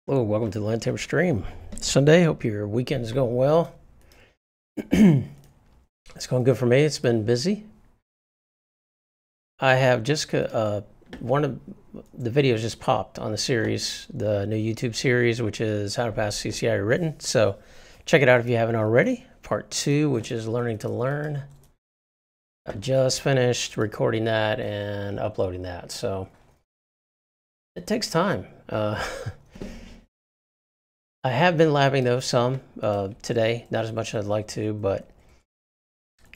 Hello, welcome to the Land Tamer stream. It's Sunday, hope your weekend is going well. It's going good for me. It's been busy. I have just one of the videos just popped on the series, the new YouTube series, which is How to Pass CCI Written. So check it out if you haven't already. Part 2, which is Learning to Learn. I just finished recording that and uploading that, so it takes time. I have been labbing though some today, not as much as I'd like to, but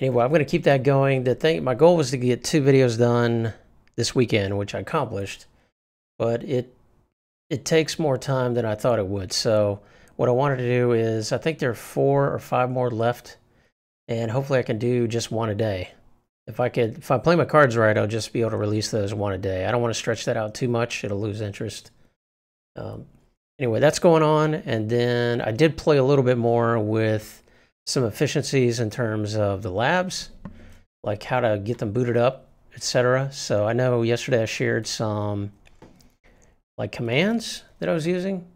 anyway, I'm going to keep that going. My goal was to get 2 videos done this weekend, which I accomplished, but it takes more time than I thought it would. So what I wanted to do is, I think there are 4 or 5 more left, and hopefully I can do just 1 a day. If I play my cards right, I'll just be able to release those 1 a day. I don't want to stretch that out too much; it'll lose interest. Anyway, that's going on, and then I did play a little bit more with some efficiencies in terms of the labs, like how to get them booted up, etc. So I know yesterday I shared some like commands that I was using.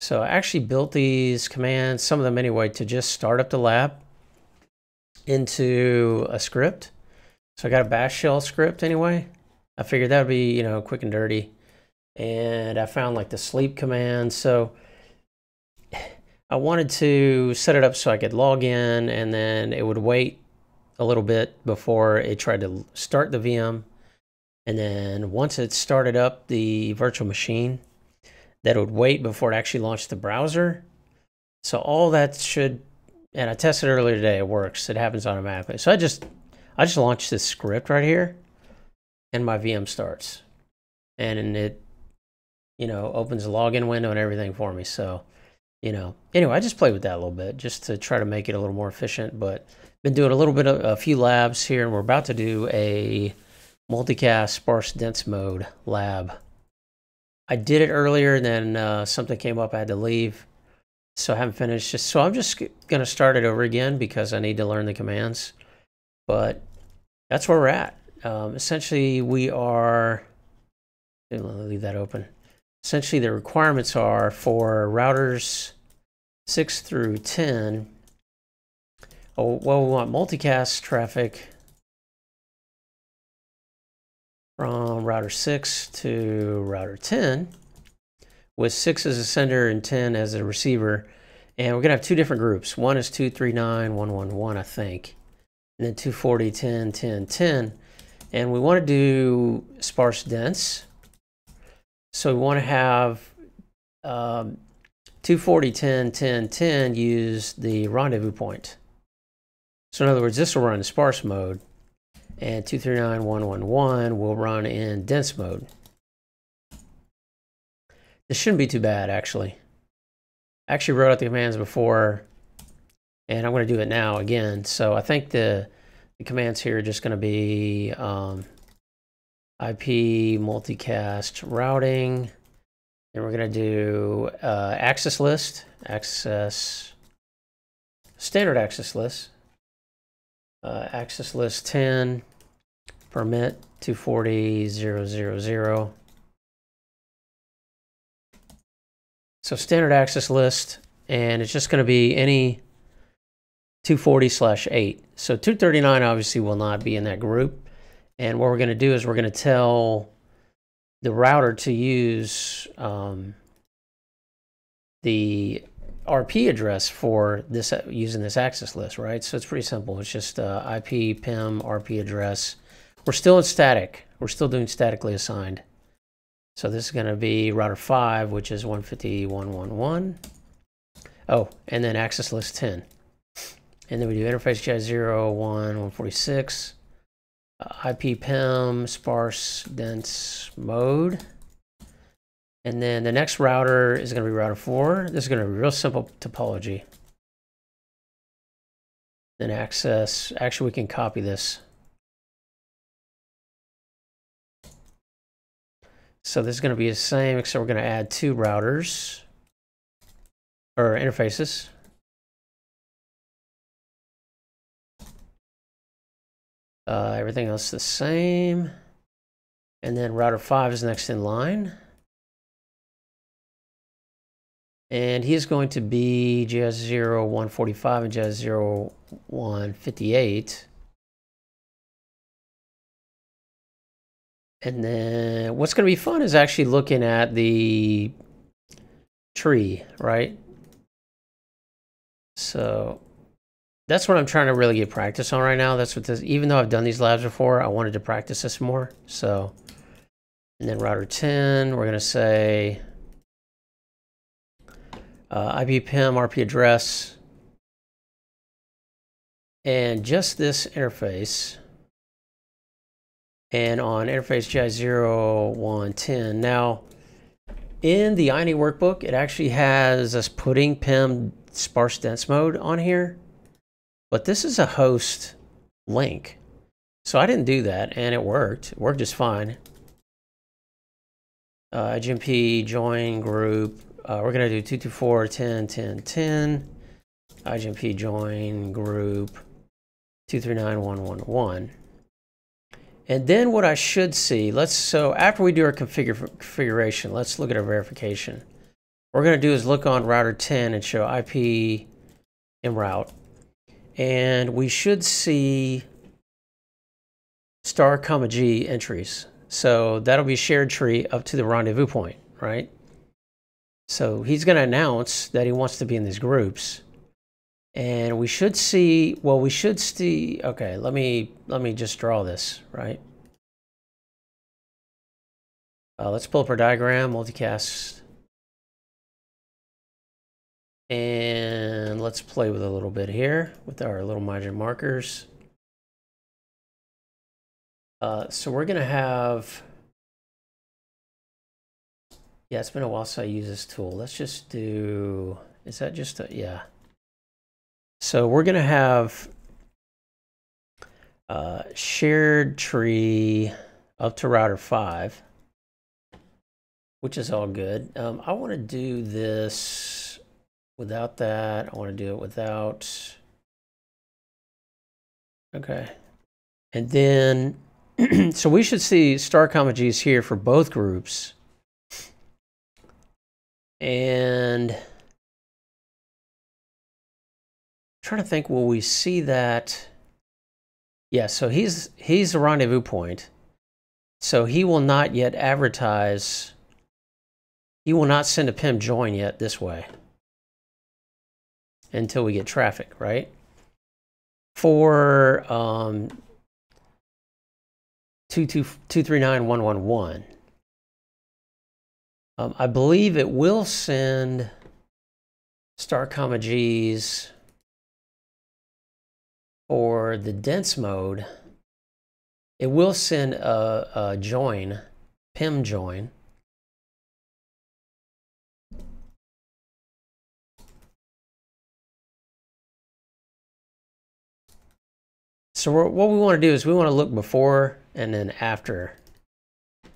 So I actually built these commands, some of them anyway, to just start up the lab into a script. So I got a bash shell script anyway. I figured that would be, quick and dirty. And I found like the sleep command. So I wanted to set it up so I could log in, and then it would wait a little bit before it tried to start the VM. And then once it started up the virtual machine, that it would wait before it actually launched the browser. So all that should, and I tested earlier today, it works. It happens automatically. So I just launched this script right here, and my VM starts. And it opens the login window and everything for me. So, anyway, I just played with that a little bit just to try to make it a little more efficient. But been doing a little bit of a few labs here, and we're about to do a multicast sparse-dense mode lab. I did it earlier, and then something came up. I had to leave, so I haven't finished. So I'm just going to start it over again because I need to learn the commands. But that's where we're at. Essentially, we are. Let me leave that open. Essentially, the requirements are for routers 6 through 10. Oh, well, we want multicast traffic from router 6 to router 10, with 6 as a sender and 10 as a receiver. And we're going to have 2 different groups. One is 239.111, I think. And then 240, 10, 10, 10. And we want to do sparse dense. So we want to have 240, 10, 10, 10 use the rendezvous point. So in other words, this will run in sparse mode, and 239.111 will run in dense mode. This shouldn't be too bad, actually. I actually wrote out the commands before, and I'm going to do it now again. So I think the commands here are just going to be IP multicast routing. Then we're going to do access list, standard access list, access list 10, permit 240.0.0.0. So standard access list, and it's just going to be any 240/8. So 239 obviously will not be in that group. And what we're going to do is we're going to tell the router to use the RP address for this using this access list, right? So it's pretty simple. It's just IP, PIM, RP address. We're still in static. We're still doing statically assigned. So this is going to be router 5, which is 150.111. Oh, and then access list 10. And then we do interface GI 0, 1, 146. IP PIM sparse dense mode. And then the next router is going to be router 4. This is going to be real simple topology. Then access, actually we can copy this. So this is going to be the same, except we're going to add 2 routers or interfaces. Everything else the same. And then router 5 is next in line. And he is going to be JS0 145 and JS0 158. And then what's going to be fun is actually looking at the tree, right? So that's what I'm trying to really get practice on right now. That's what this, even though I've done these labs before, I wanted to practice this more. So, and then router 10, we're going to say IP PIM, RP address, and just this interface. And on interface GI0, 1, 10. Now, in the INE workbook, it actually has us putting PIM sparse-dense mode on here. But this is a host link. So I didn't do that, and it worked. It worked just fine. IGMP join group. We're going to do 224, 10, 10, 10. IGMP join group 239, 111. And then what I should see, so after we do our configuration, let's look at our verification. What we're going to do is look on router 10 and show IP in route. And we should see star comma G entries. So that'll be shared tree up to the rendezvous point, right? So he's going to announce that he wants to be in these groups. And we should see, well, we should see, okay, let me just draw this, right? Let's pull up our diagram, multicast. And let's play with a little bit here with our little magic markers. So we're going to have, yeah, it's been a while since I used this tool. Let's just do, is that just a, yeah. So we're going to have shared tree up to router 5, which is all good. I want to do this without that. I want to do it without. Okay. And then, so we should see star comma G's here for both groups. And I'm trying to think, will we see that? Yeah, so he's the rendezvous point. So he will not yet advertise. He will not send a PIM join yet this way until we get traffic, right? For 239.111, I believe it will send star comma G's for the dense mode. It will send a join, PIM join. So what we want to do is we want to look before and then after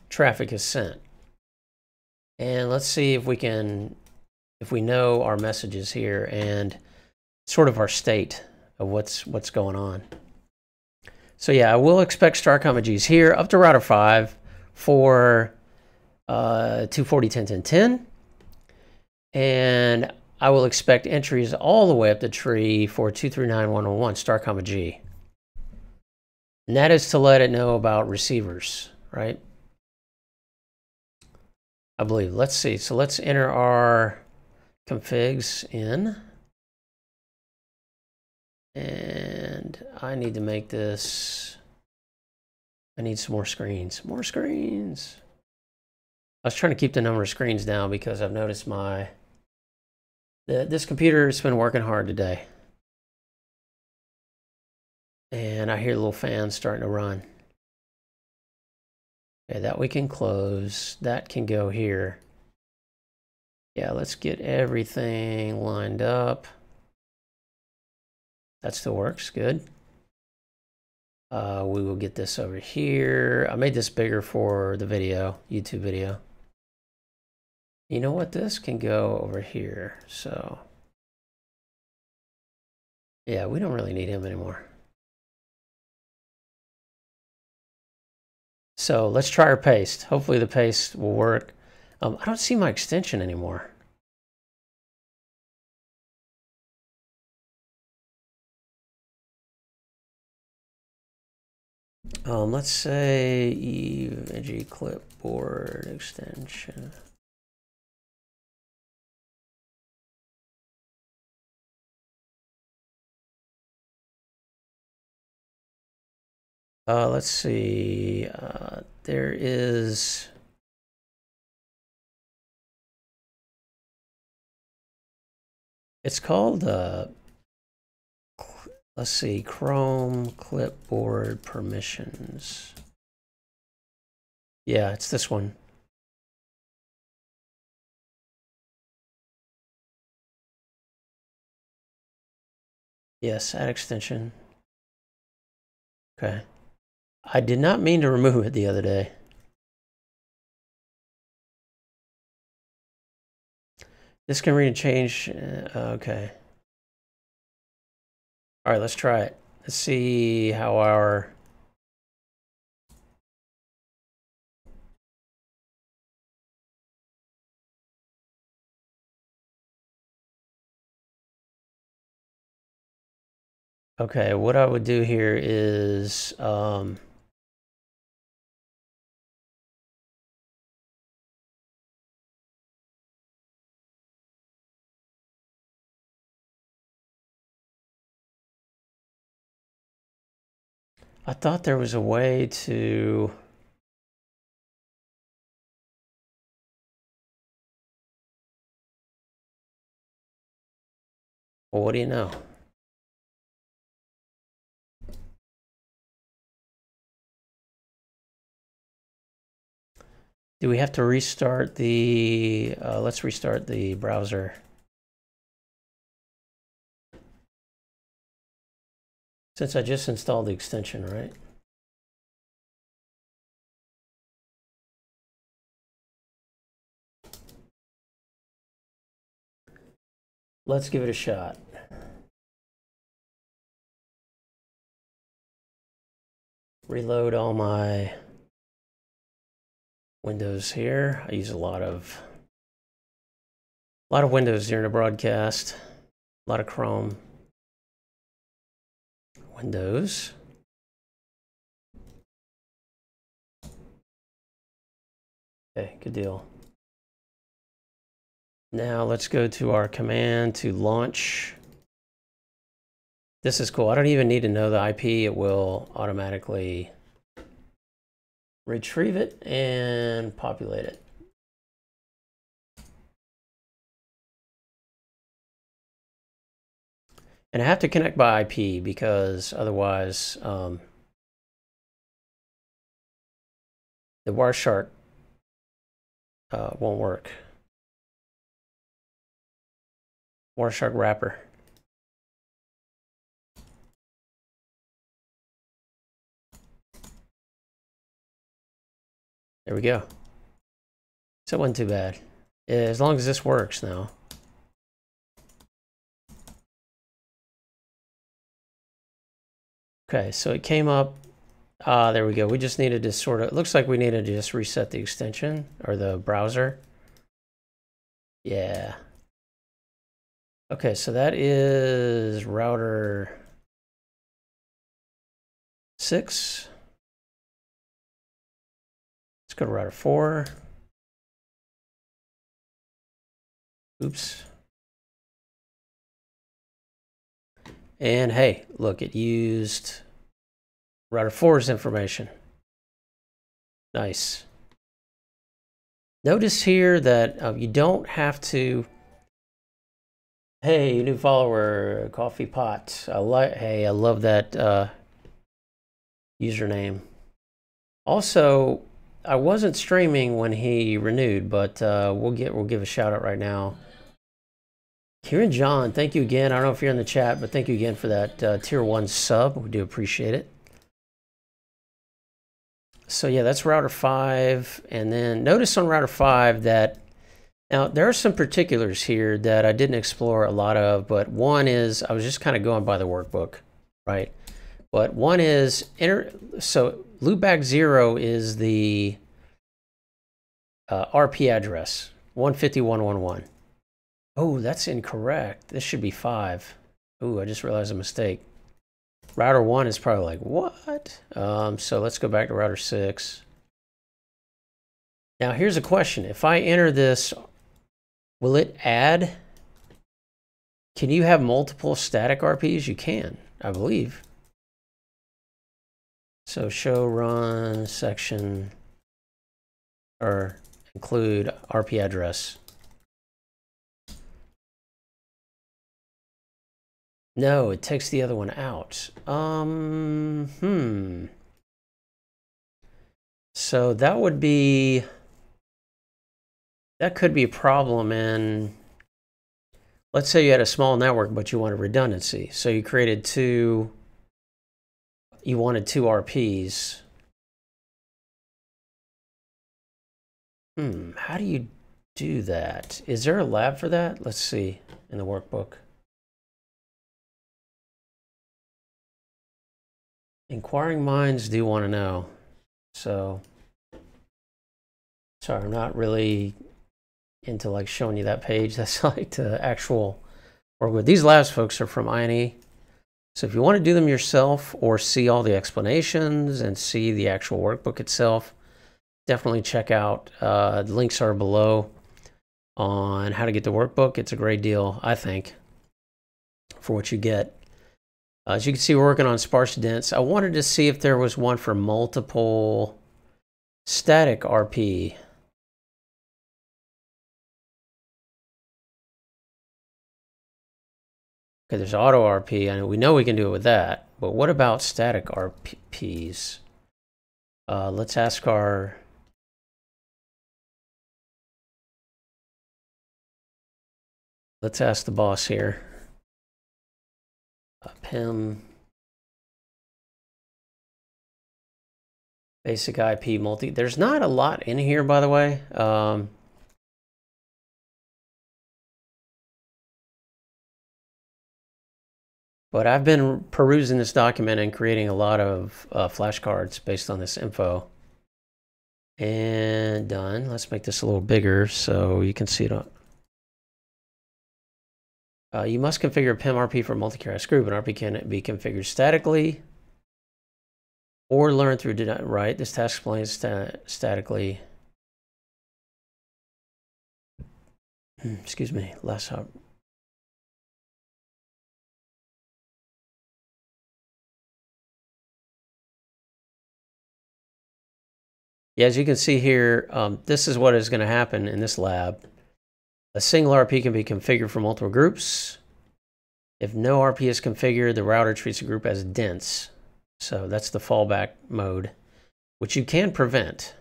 traffic is sent. And let's see if we can, if we know our messages here and sort of our state of what's going on. So yeah, I will expect star comma G's here up to router 5 for 240, 10, 10, 10. And I will expect entries all the way up the tree for 239.111 star comma G. And that is to let it know about receivers, right? I believe. Let's see. So let's enter our configs in. And I need to make this, I need some more screens. More screens. I was trying to keep the number of screens down because I've noticed this computer has been working hard today. And I hear the little fans starting to run. Okay, that we can close. That can go here. Yeah, let's get everything lined up. That still works, good. We will get this over here. I made this bigger for the video, YouTube video. You know what? This can go over here. So, yeah, we don't really need him anymore. So let's try our paste. Hopefully the paste will work. I don't see my extension anymore. Let's say EVG clipboard extension. Let's see. There is. It's called. Let's see. Chrome clipboard permissions. Yeah, it's this one. Yes, add extension. Okay. I did not mean to remove it the other day. This can read and change. Okay. All right, let's try it. Let's see how our. Okay, what I would do here is. I thought there was a way to. Well, what do you know? Do we have to restart the, let's restart the browser. Since I just installed the extension, right? Let's give it a shot. Reload all my windows here. I use a lot of windows during the broadcast. A lot of Chrome. Windows. Okay, good deal. Now let's go to our command to launch. This is cool. I don't even need to know the IP. It will automatically retrieve it and populate it. And I have to connect by IP because otherwise the Wireshark won't work. Wireshark wrapper. There we go. So it wasn't too bad. As long as this works now. Okay, so it came up. There we go. We just needed to sort of, it looks like we needed to just reset the extension or the browser. Yeah. Okay, so that is router 6. Let's go to router 4. Oops. And hey, look, it used router 4's information. Nice. Notice here that you don't have to. Hey, new follower, Coffee Pot. Hey, I love that username. Also, I wasn't streaming when he renewed, but we'll give a shout out right now. Kieran John, thank you again. I don't know if you're in the chat, but thank you again for that tier 1 sub. We do appreciate it. So yeah, that's router 5. And then notice on router 5 that, now there are some particulars here that I didn't explore a lot of, but one is, I was just kind of going by the workbook, right? But one is, so loopback 0 is the RP address, 150.111. Oh, that's incorrect. This should be 5. Oh, I just realized a mistake. Router 1 is probably like, what? So let's go back to router 6. Now here's a question. If I enter this, will it add? Can you have multiple static RPs? You can, I believe. So show run section or include RP address. No, it takes the other one out. So that would be, that could be a problem in, let's say you had a small network, but you wanted redundancy. So you created you wanted two RPs. How do you do that? Is there a lab for that? Let's see in the workbook. Inquiring minds do want to know. So, sorry, I'm not really into like showing you that page. That's like the actual work with. These labs, folks, are from INE. So if you want to do them yourself or see all the explanations and see the actual workbook itself, definitely check out. The links are below on how to get the workbook. It's a great deal, I think, for what you get. As you can see, we're working on sparse-dense. I wanted to see if there was one for multiple static RP. Okay, there's auto RP. I know we know we can do it with that, but what about static RPs? Let's ask our... Let's ask the boss here. PIM. Basic IP multi. There's not a lot in here, by the way. But I've been perusing this document and creating a lot of flashcards based on this info. And done. Let's make this a little bigger so you can see it on. You must configure PIM RP for multicast group. An RP can be configured statically or learn through, right? This task explains statically. Excuse me, last up. Yeah, as you can see here, this is what is going to happen in this lab. A single RP can be configured for multiple groups. If no RP is configured, the router treats a group as dense. So that's the fallback mode, which you can prevent.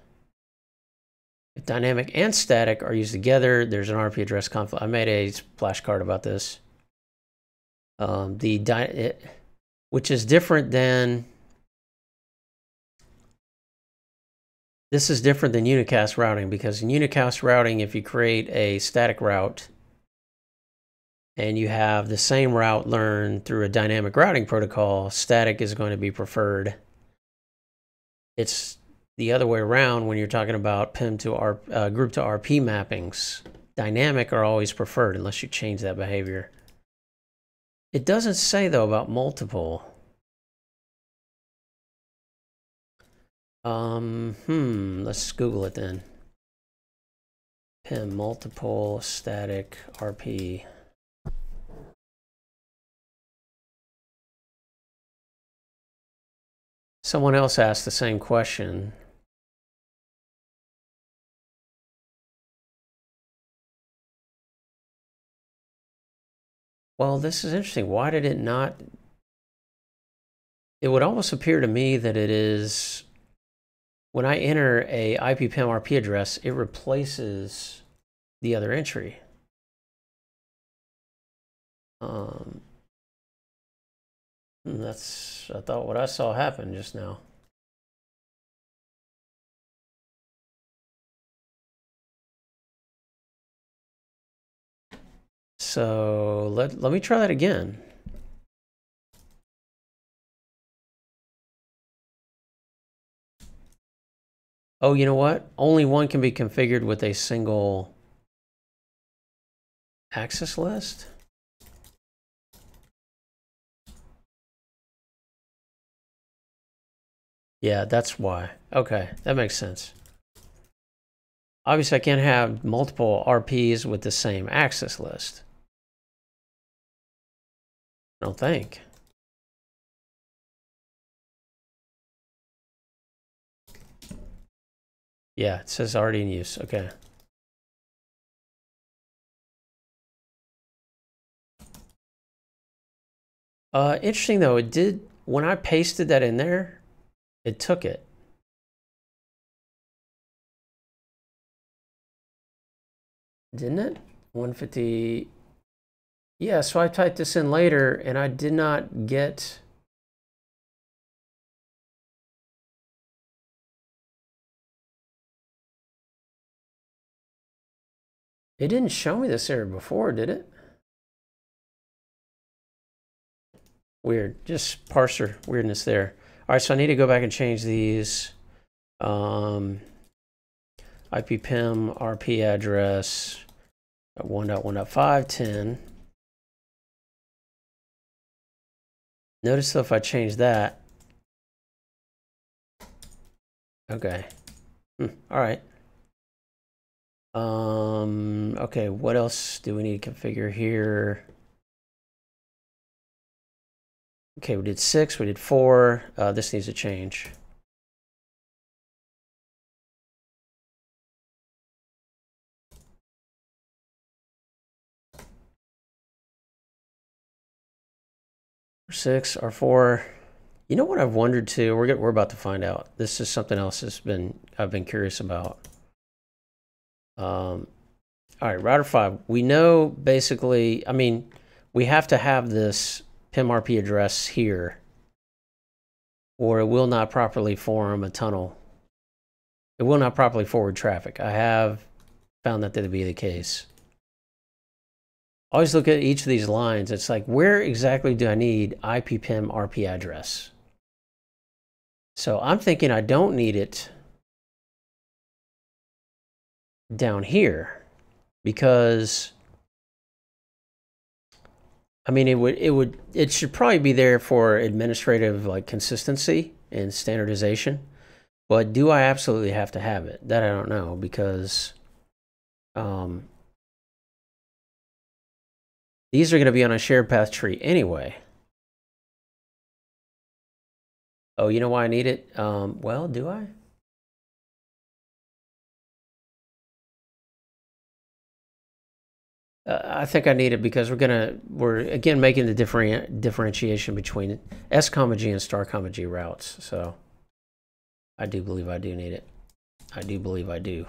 If dynamic and static are used together, there's an RP address conflict. I made a flashcard about this. Which is different than... This is different than unicast routing, because in unicast routing, if you create a static route and you have the same route learned through a dynamic routing protocol, static is going to be preferred. It's the other way around when you're talking about PIM to group to RP mappings. Dynamic are always preferred unless you change that behavior. It doesn't say, though, about multiple. Let's Google it then. PIM multiple static RP. Someone else asked the same question. Well, this is interesting. Why did it not? It would almost appear to me that it is, when I enter a IP PIM RP address, it replaces the other entry. That's, I thought, what I saw happen just now. So let me try that again. Oh, you know what? Only one can be configured with a single access list. Yeah, that's why. Okay, that makes sense. Obviously, I can't have multiple RPs with the same access list. I don't think. Yeah, it says already in use. Okay. Interesting though, it did, when I pasted that in there, it took it. Didn't it? 150. Yeah, so I typed this in later and I did not get. It didn't show me this error before, did it? Weird, just parser weirdness there. All right, so I need to go back and change these. IPPIM RP address 1.1.5.10. Notice though if I change that. Okay. All right. Okay, what else do we need to configure here? Okay, we did 6, we did 4. This needs to change. R6, R4. You know what I've wondered too? We're about to find out. This is something else I've been curious about. All right, router 5. We know basically, I mean, we have to have this PIM-RP address here, or it will not properly form a tunnel. It will not properly forward traffic. I have found that to be the case. Always look at each of these lines. It's like, where exactly do I need IPPIM-RP address? So I'm thinking I don't need it down here because, I mean, it should probably be there for administrative like consistency and standardization. But do I absolutely have to have it? That I don't know because these are going to be on a shared path tree anyway. Oh, you know why I need it? Well, do I? I think I need it because we're again making the differentiation between S, G and star, G routes. So I do believe I do need it. I do believe I do.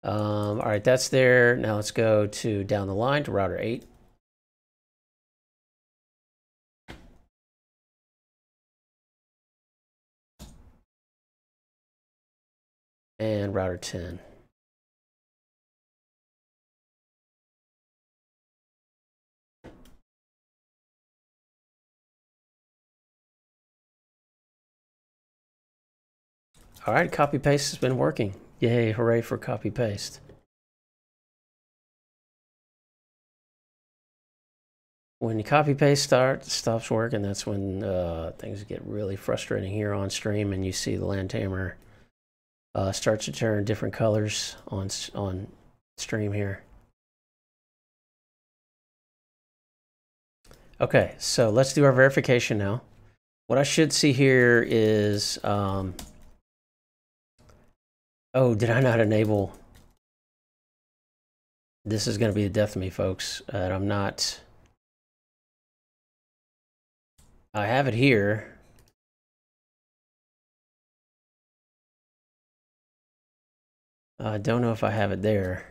All right, that's there. Now let's go to down the line to router 8. And router 10. All right, copy paste has been working. Yay, hooray for copy paste. When you copy paste stops working, that's when things get really frustrating here on stream, and you see the LAN timer starts to turn different colors on stream here. Okay, so let's do our verification now. What I should see here is, oh, did I not enable? This is going to be the death of me, folks. I'm not. I have it here. I don't know if I have it there.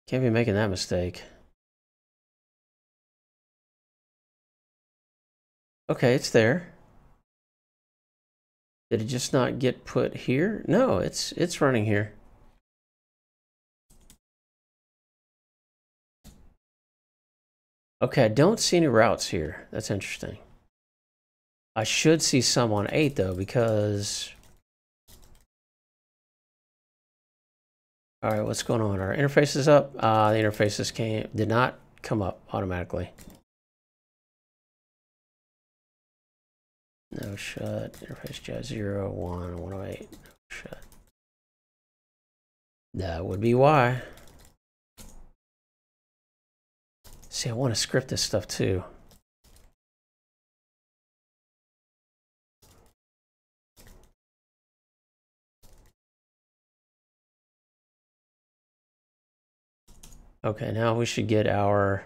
Can't be making that mistake. Okay, it's there. Did it just not get put here? No, it's running here. Okay, I don't see any routes here. That's interesting. I should see some on 8 though, because all right, what's going on? Our interface is up. The interfaces did not come up automatically. no shut, interface JAWS 0, 1, 108, no shut. That would be why. See, I want to script this stuff too. Okay, now we should get our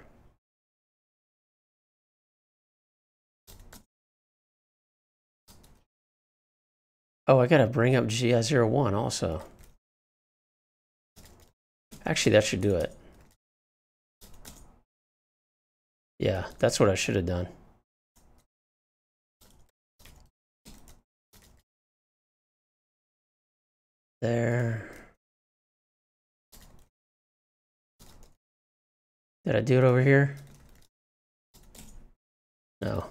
I gotta bring up GI01 also. Actually, that should do it. Yeah, that's what I should have done. There. Did I do it over here? No.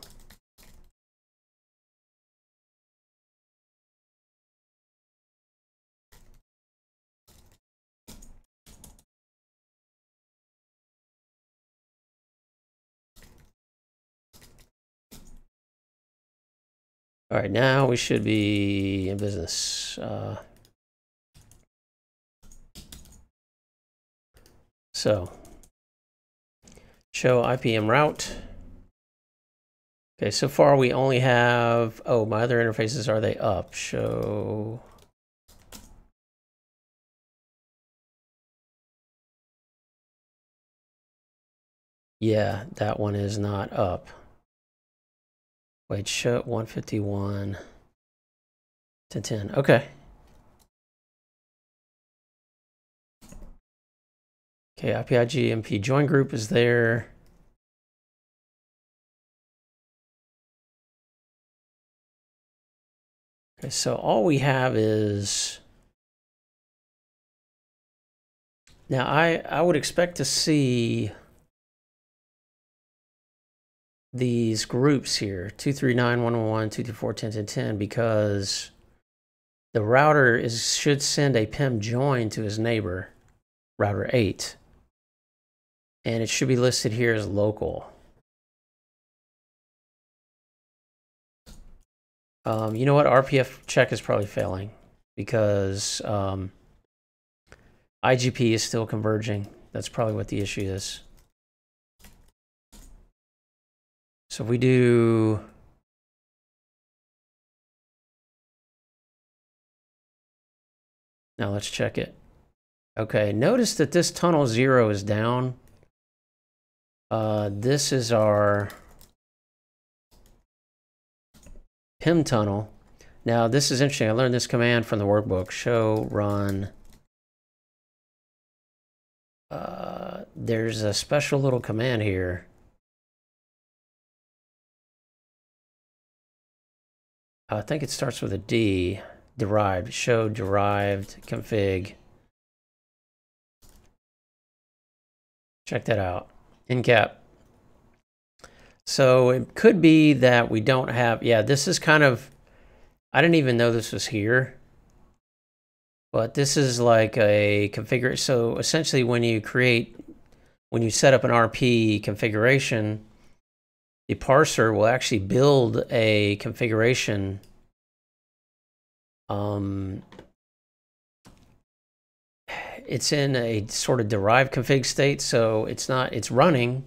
All right, now we should be in business. So, show IPM route. Okay, so far we only have, my other interfaces, are they up? Show. Yeah, that one is not up. Wait, show 151 to 10. Okay. Okay, IPIG join group is there. Okay, so all we have is, now I would expect to see these groups here, 239, 111, 224, 10, 10, 10, because the router should send a PIM join to his neighbor, router 8. And it should be listed here as local. You know what? RPF check is probably failing because IGP is still converging. That's probably what the issue is. So if we do, now let's check it. Okay, notice that this tunnel 0 is down. This is our PIM tunnel. Now this is interesting. I learned this command from the workbook. Show run. There's a special little command here. I think it starts with a D. Derived. Show derived config. Check that out. In cap. So it could be that we don't have, yeah, this is kind of, I didn't even know this was here. But this is like a configure. So essentially when you set up an RP configuration, the parser will actually build a configuration it's in a sort of derived config state, so it's running,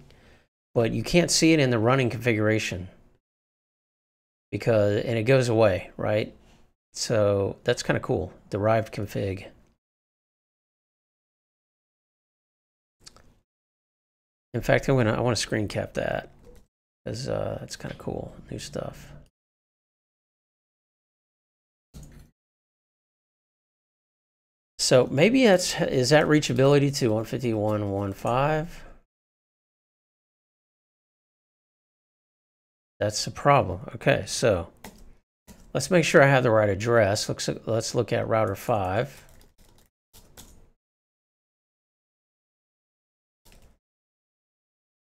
but you can't see it in the running configuration and it goes away, right? So that's kind of cool. Derived config. In fact, I want to screen cap that because it's kind of cool, new stuff. So maybe is that reachability to 151.1.5? That's the problem. Okay, so let's make sure I have the right address. Let's look at router 5.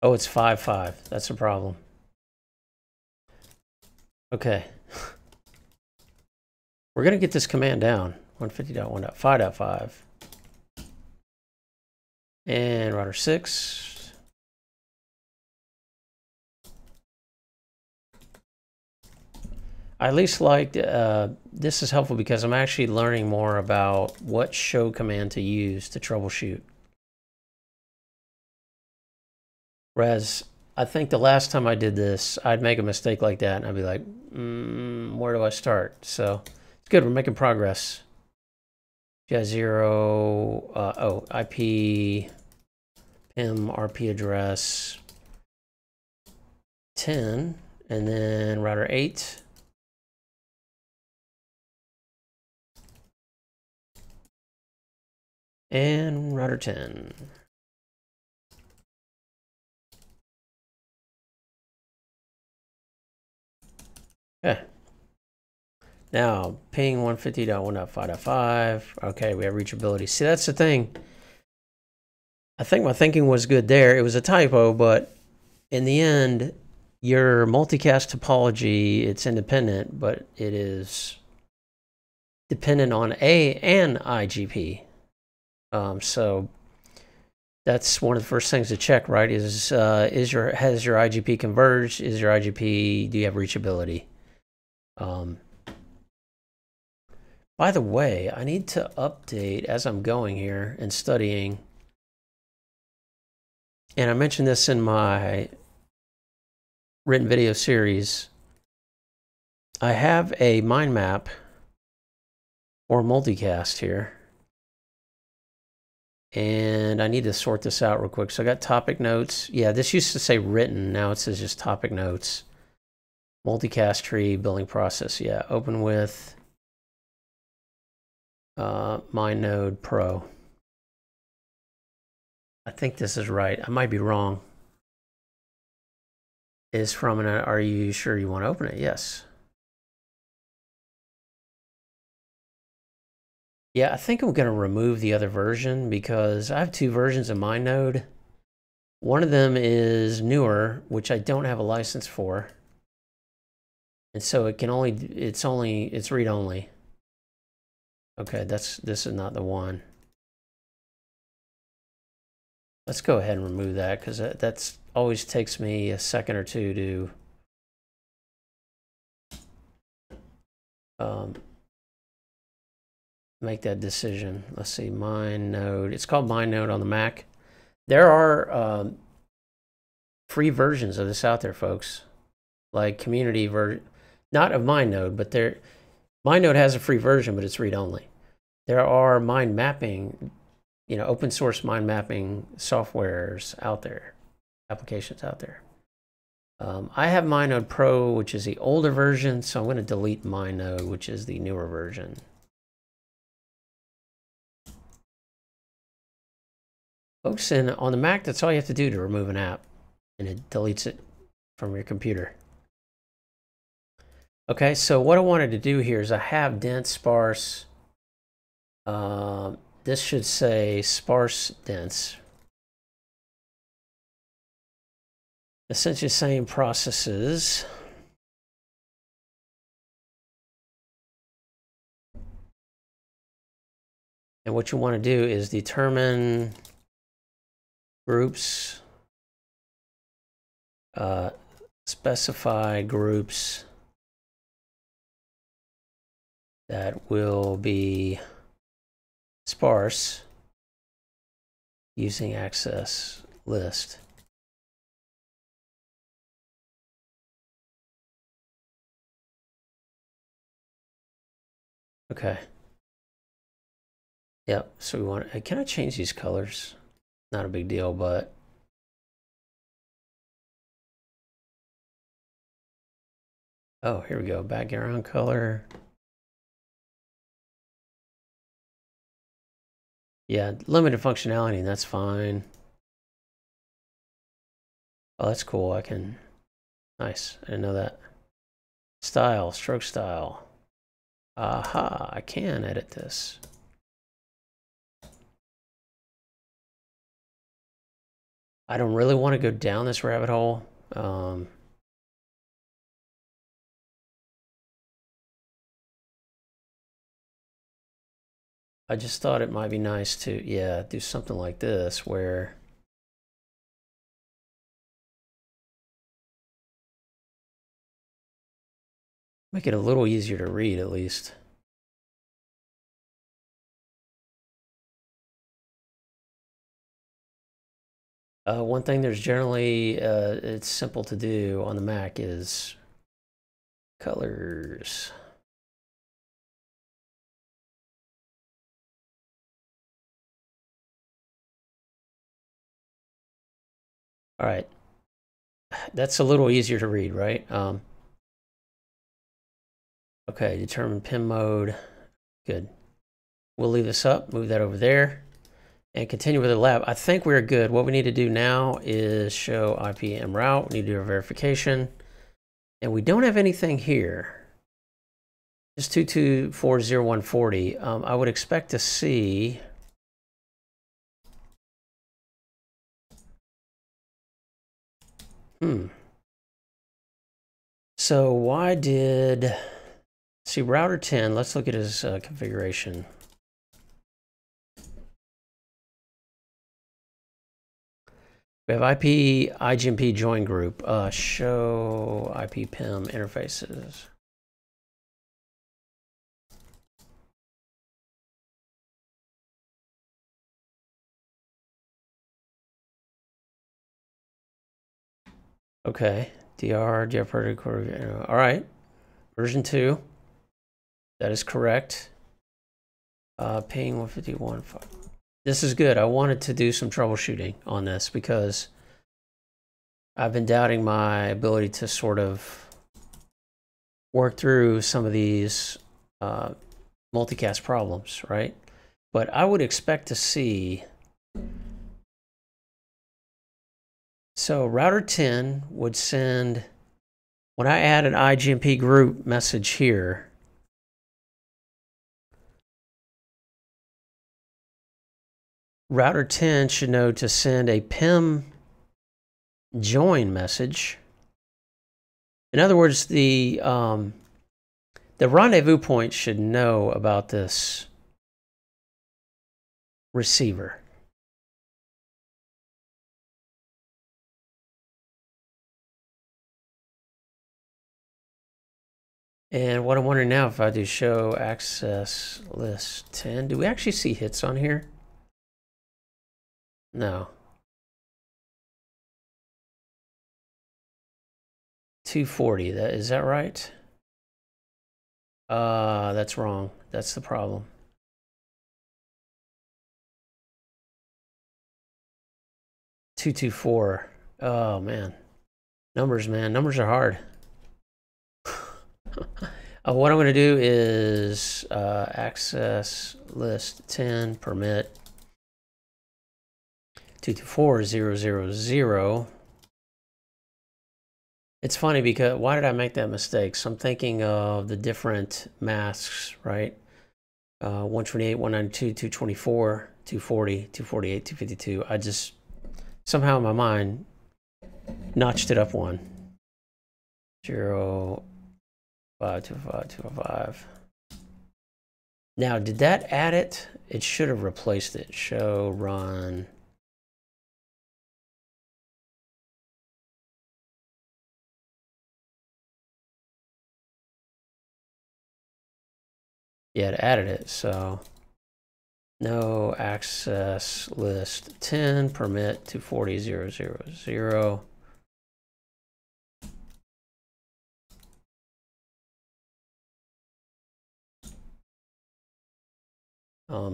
Oh, it's 5.5. That's a problem. Okay. We're going to get this command down. 150.1.5.5. And router 6. I at least liked, this is helpful because I'm actually learning more about what show command to use to troubleshoot. Whereas I think the last time I did this, I'd make a mistake like that and I'd be like, where do I start? So it's good, we're making progress. Yeah, 0, IP, PIM, RP address 10, and then router 8. And router 10. Okay. Now, ping 150.1.5.5. Okay, we have reachability. See, that's the thing. I think my thinking was good there. It was a typo, but in the end, your multicast topology, it's independent, but it is dependent on an IGP. So that's one of the first things to check, right? Has your IGP converged? Is your IGP, do you have reachability? By the way, I need to update as I'm going here and studying. And I mentioned this in my written video series. I have a mind map or multicast here. And I need to sort this out real quick. So I got topic notes. Yeah, this used to say written. Now it says just topic notes. Multicast tree, building process. Yeah, open with MindNode Pro. I think this is right. I might be wrong. Is from an, are you sure you want to open it? Yes. Yeah, I think I'm going to remove the other version because I have 2 versions of MindNode. One of them is newer, which I don't have a license for. And so it can only, it's read only. Okay, this is not the one. Let's go ahead and remove that because that's always takes me a second or two to make that decision. Let's see, MindNode. It's called MindNode on the Mac. There are free versions of this out there, folks. Like community version, not of MindNode, but MindNode has a free version, but it's read only. There are mind mapping, open source mind mapping softwares out there, applications out there. I have MindNode Pro, which is the older version, so I'm going to delete MindNode, which is the newer version. Folks, and on the Mac, that's all you have to do to remove an app, and it deletes it from your computer. Okay, so what I wanted to do here is I have dense, sparse. This should say sparse-dense. Essentially same processes. And what you want to do is determine groups, specify groups that will be sparse using access list. Okay. Yep, so we want, can I change these colors? Not a big deal, but oh, here we go, background color. Yeah, limited functionality, that's fine. Oh, that's cool, I can, nice, I didn't know that. Style, stroke style. Aha, I can edit this. I don't really want to go down this rabbit hole. I just thought it might be nice to, yeah, do something like this where Make it a little easier to read, at least. One thing there's generally, it's simple to do on the Mac is colors. All right. That's a little easier to read, right? Okay, determine pin mode. Good. We'll leave this up, move that over there, and continue with the lab. I think we're good. What we need to do now is show IPM route. We need to do a verification. And we don't have anything here. Just 224.0.140. I would expect to see... So why did... See, router 10, let's look at his configuration. We have IP IGMP join group. Show IP PIM interfaces. Okay, DR protocol. All right, version 2. That is correct. Ping 151. This is good. I wanted to do some troubleshooting on this because I've been doubting my ability to sort of work through some of these multicast problems, right? But I would expect to see... So router 10 would send... When I add an IGMP group message here, router 10 should know to send a PIM join message. In other words, the rendezvous point should know about this receiver. And what I'm wondering now, if I do show access list 10, do we actually see hits on here? No. 240, is that right? That's wrong. That's the problem. $224. Oh man. Numbers, man. Numbers are hard. What I'm going to do is access list 10 permit 224.0.0.0. It's funny because why did I make that mistake? So I'm thinking of the different masks, right? 128, 192, 224, 240, 248, 252. I just somehow in my mind notched it up one. 0, 5, 2, 5, 2, 5. Now, did that add it? It should have replaced it. Show run. Yeah, it added it. So no access list 10 permit 240.0.0.0.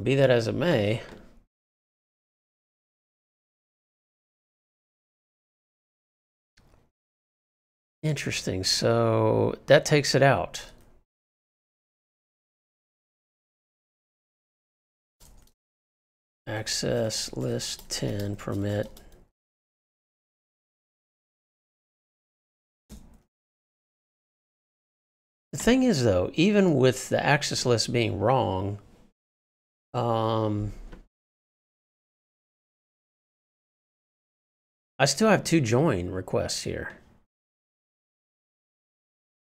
Be that as it may, interesting. So that takes it out. Access list 10 permit. The thing is, though, even with the access list being wrong, I still have 2 join requests here.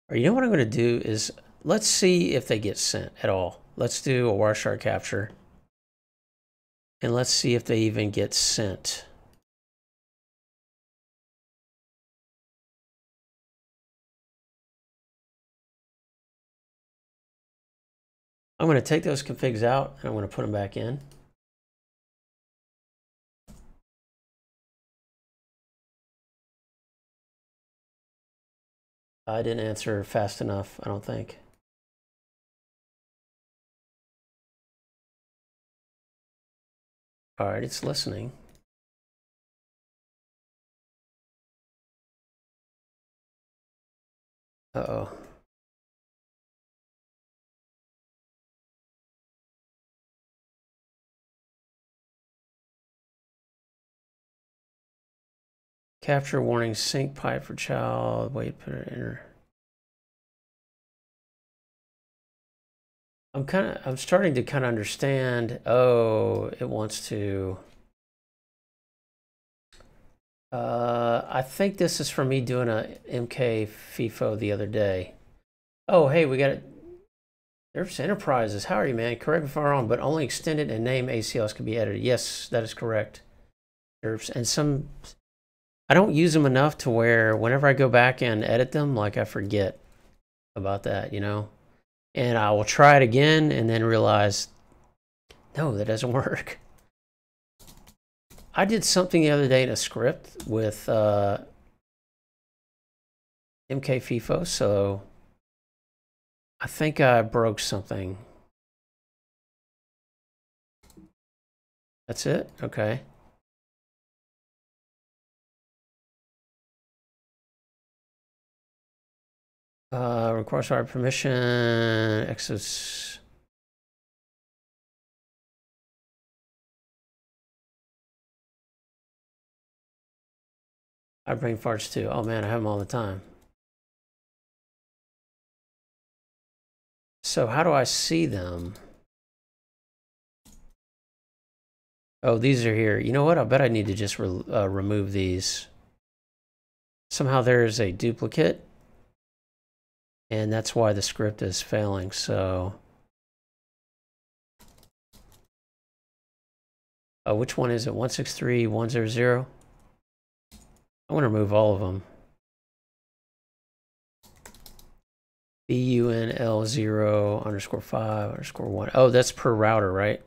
Or you know what I'm going to do is, let's see if they get sent at all. Let's do a Wireshark capture. And let's see if they even get sent. I'm going to take those configs out and I'm going to put them back in. I didn't answer fast enough, I don't think. All right, it's listening. Uh-oh. Capture warning, sync pipe for child. Wait, put it enter. I'm starting to kind of understand. Oh, it wants to. I think this is from me doing a MK FIFO the other day. Oh, hey, we got it. There's Enterprises. How are you, man? Correct me if I'm wrong, but only extended and name ACLs can be edited. Yes, that is correct. And some, I don't use them enough to where whenever I go back and edit them, like I forget about that, you know? And I will try it again and then realize, no, that doesn't work. I did something the other day in a script with MK FIFO, so I think I broke something. That's it? Okay. Requires our permission, access. I bring farts too. Oh man, I have them all the time. So how do I see them? Oh, these are here. You know what? I bet I need to just remove these. Somehow there is a duplicate. And that's why the script is failing. So, which one is it? 163.100? I want to remove all of them. BUNL0_5_1. Oh, that's per router, right?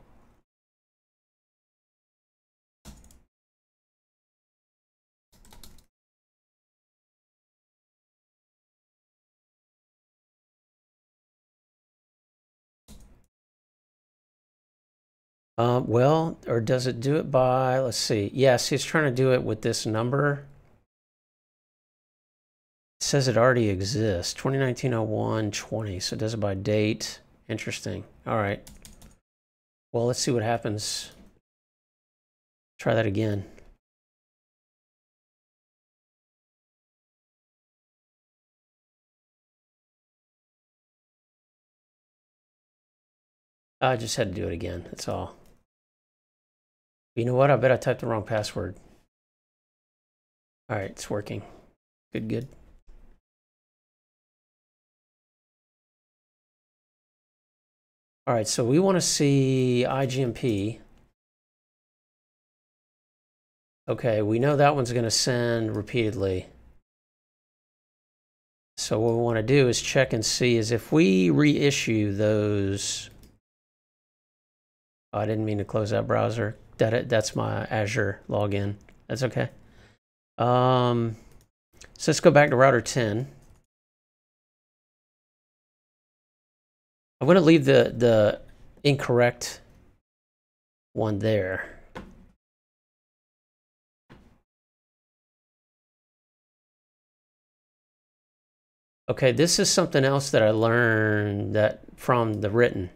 Well, or does it do it by, let's see. Yes, it's trying to do it with this number. It says it already exists, 2019-01-20, so it does it by date. Interesting. All right. Well, let's see what happens. Try that again. I just had to do it again, that's all. You know what? I bet I typed the wrong password. All right, it's working. Good, good. All right, so we want to see IGMP. Okay, we know that one's going to send repeatedly. So what we want to do is check and see is if we reissue those. Oh, I didn't mean to close that browser. That's my Azure login. That's okay. So let's go back to router 10. I'm going to leave the incorrect one there. Okay, this is something else that I learned from the written.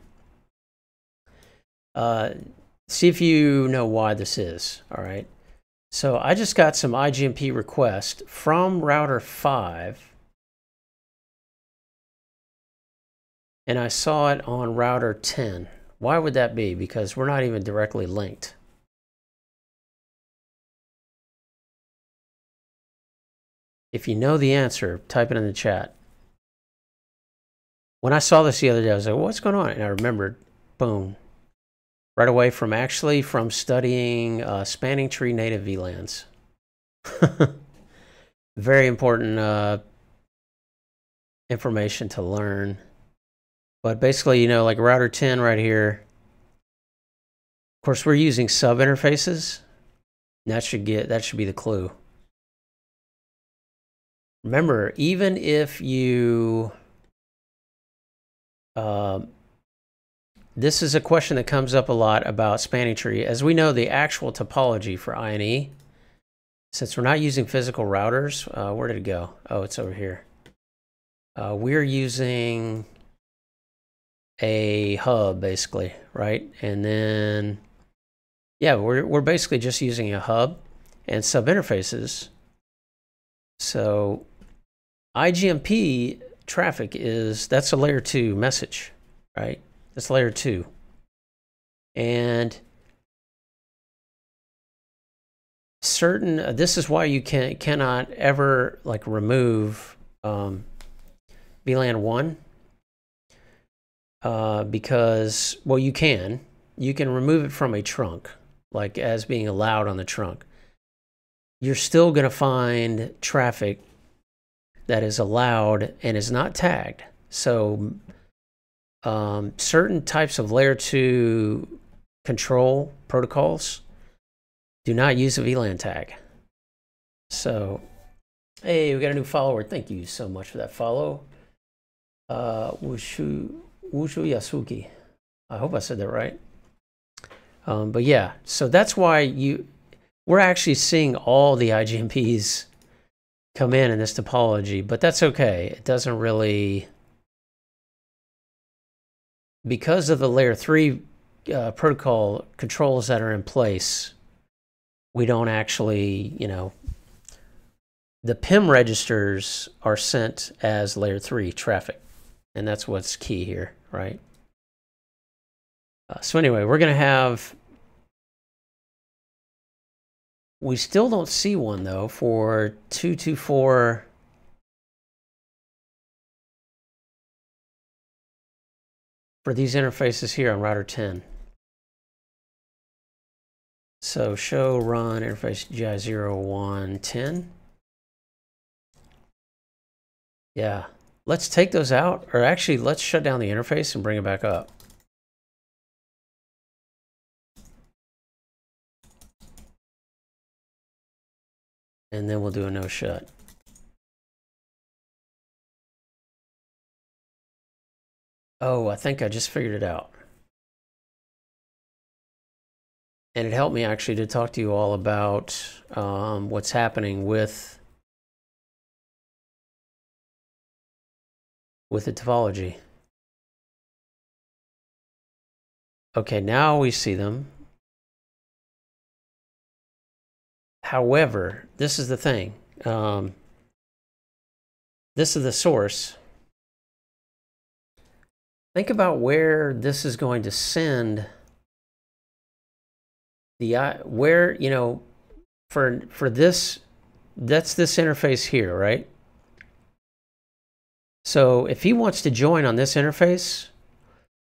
See if you know why this is, all right? So I just got some IGMP request from router 5. And I saw it on router 10. Why would that be? Because we're not even directly linked. If you know the answer, type it in the chat. When I saw this the other day, I was like, what's going on? And I remembered, boom. Right away from studying spanning tree native VLANs. Very important information to learn. But basically, you know, like router 10 right here. Of course, we're using sub interfaces. That should be the clue. Remember, even if you, this is a question that comes up a lot about spanning tree. As we know, the actual topology for INE, since we're not using physical routers, where did it go? Oh, it's over here. We're using a hub, basically, right? And then, yeah, we're basically just using a hub and sub interfaces. So IGMP traffic that's a layer 2 message, right? That's layer 2. And this is why you cannot ever like remove VLAN 1 because, well, you can remove it from a trunk, like as being allowed on the trunk. You're still going to find traffic that is allowed and is not tagged. So certain types of layer 2 control protocols do not use a VLAN tag. So, hey, we got a new follower. Thank you so much for that follow. Wushu Yasuki. I hope I said that right. But yeah, so that's why we're actually seeing all the IGMPs come in this topology, but that's okay. It doesn't really, because of the layer 3 protocol controls that are in place, we don't actually, you know, the PIM registers are sent as layer 3 traffic, and that's what's key here, right? So anyway, we're going to have, we still don't see one though for 224. For these interfaces here on router 10. So show run interface GI0110. Yeah, let's take those out, or actually let's shut down the interface and bring it back up. And then we'll do a no shut. Oh, I think I just figured it out. And it helped me actually to talk to you all about what's happening with the topology. Okay, now we see them. However, this is the thing. This is the source. Think about where this is going to send where, you know, for this, that's this interface here, right? So if he wants to join on this interface,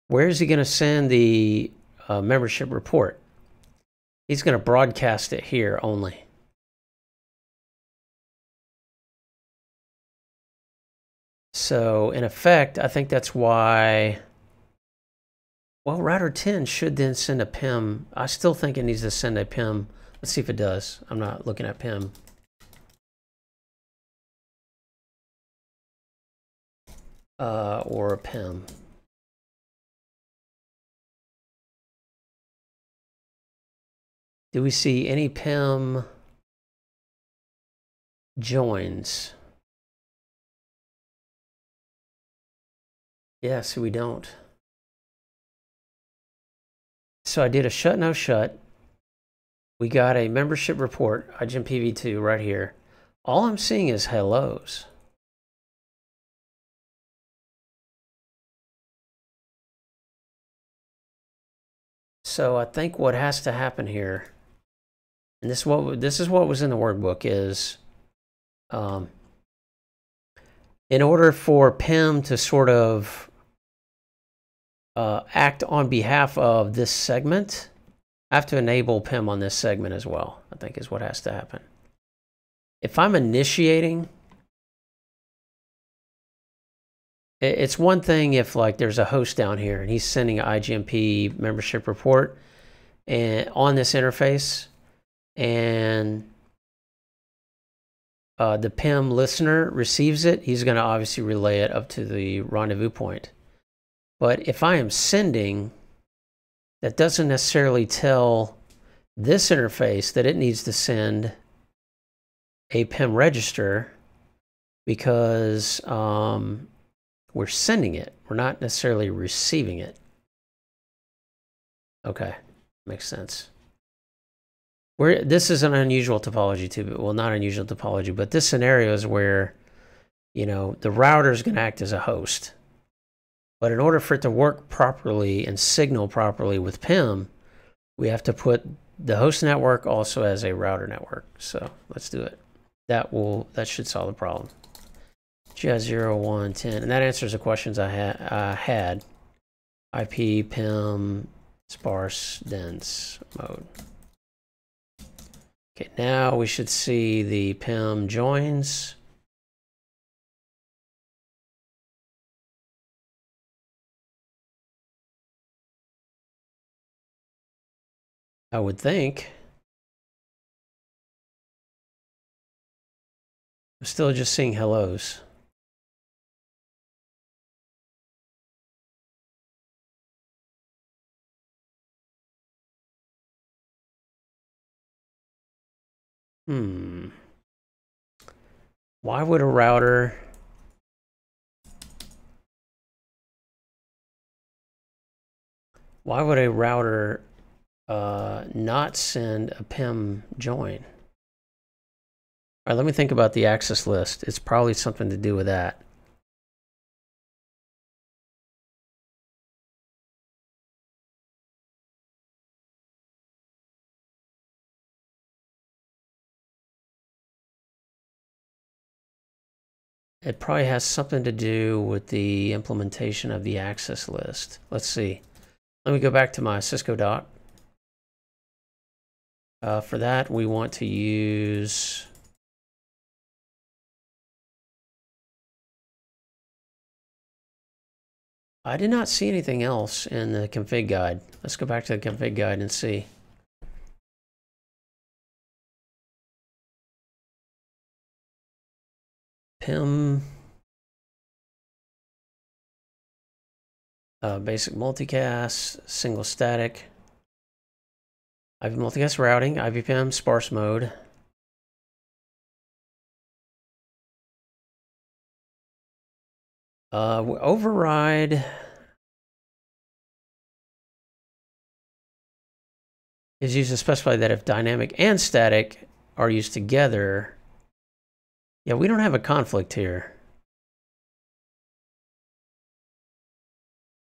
where is he going to send the membership report? He's going to broadcast it here only. So in effect, I think that's why, well, router 10 should then send a PIM. I still think it needs to send a PIM. Let's see if it does. I'm not looking at PIM. Or a PIM. Do we see any PIM joins? Yes, we don't. So I did a shut no shut. We got a membership report, IGMPv2 right here. All I'm seeing is hellos. So I think what has to happen here, and this is what was in the workbook, is in order for PIM to sort of act on behalf of this segment, I have to enable PIM on this segment as well, I think is what has to happen. If I'm initiating It's one thing if like there's a host down here and he's sending an IGMP membership report and on this interface, and the PIM listener receives it, he's going to obviously relay it up to the rendezvous point. But if I am sending, that doesn't necessarily tell this interface that it needs to send a PIM register, because we're sending it. We're not necessarily receiving it. Okay, makes sense. This is an unusual topology too, well, not unusual topology, but this scenario is where, you know, the router is going to act as a host. But in order for it to work properly and signal properly with PIM, we have to put the host network also as a router network. So let's do it. That should solve the problem. GI 0, 1, 10, and that answers the questions I had. IP, PIM, sparse, dense mode. Okay, now we should see the PIM joins. I would think. I'm still just seeing hellos. Why would a router not send a PIM join? All right, let me think about the access list. It's probably something to do with that. It probably has something to do with the implementation of the access list. Let's see. Let me go back to my Cisco doc. For that, we want to use... I did not see anything else in the config guide. Let's go back to the config guide and see. PIM, basic multicast, single static, IP multicast routing, IPPM, sparse mode. Override is used to specify that if dynamic and static are used together. Yeah, we don't have a conflict here.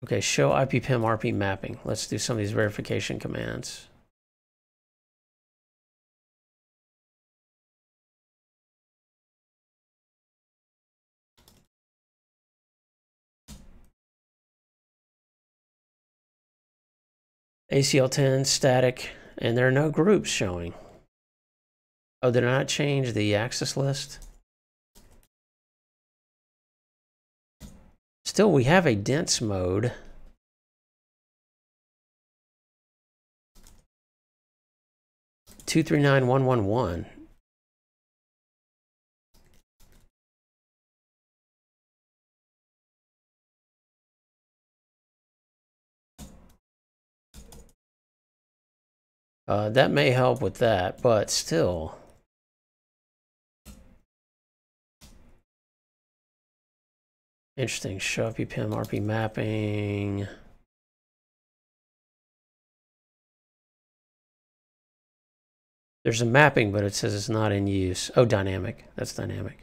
Okay, show IPPM RP mapping. Let's do some of these verification commands. ACL10 static, and there are no groups showing. Oh, did I not change the access list? Still, we have a dense mode. (239.111). That may help with that, but still. Interesting. Show IPPM RP mapping. There's a mapping, but it says it's not in use. Oh, dynamic. That's dynamic.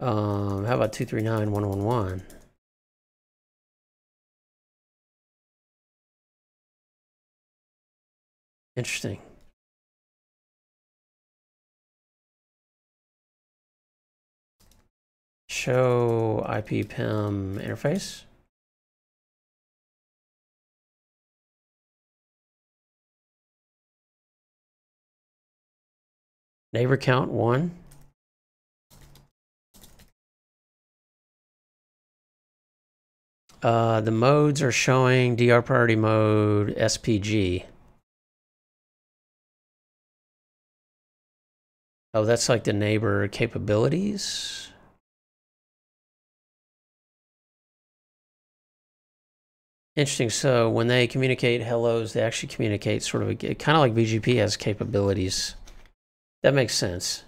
How about 239.111? Interesting. Show IPPM interface. Neighbor count 1. The modes are showing DR priority mode SPG. Oh, that's like the neighbor capabilities. Interesting. So when they communicate hellos, they actually communicate sort of kind of like BGP has capabilities. That makes sense.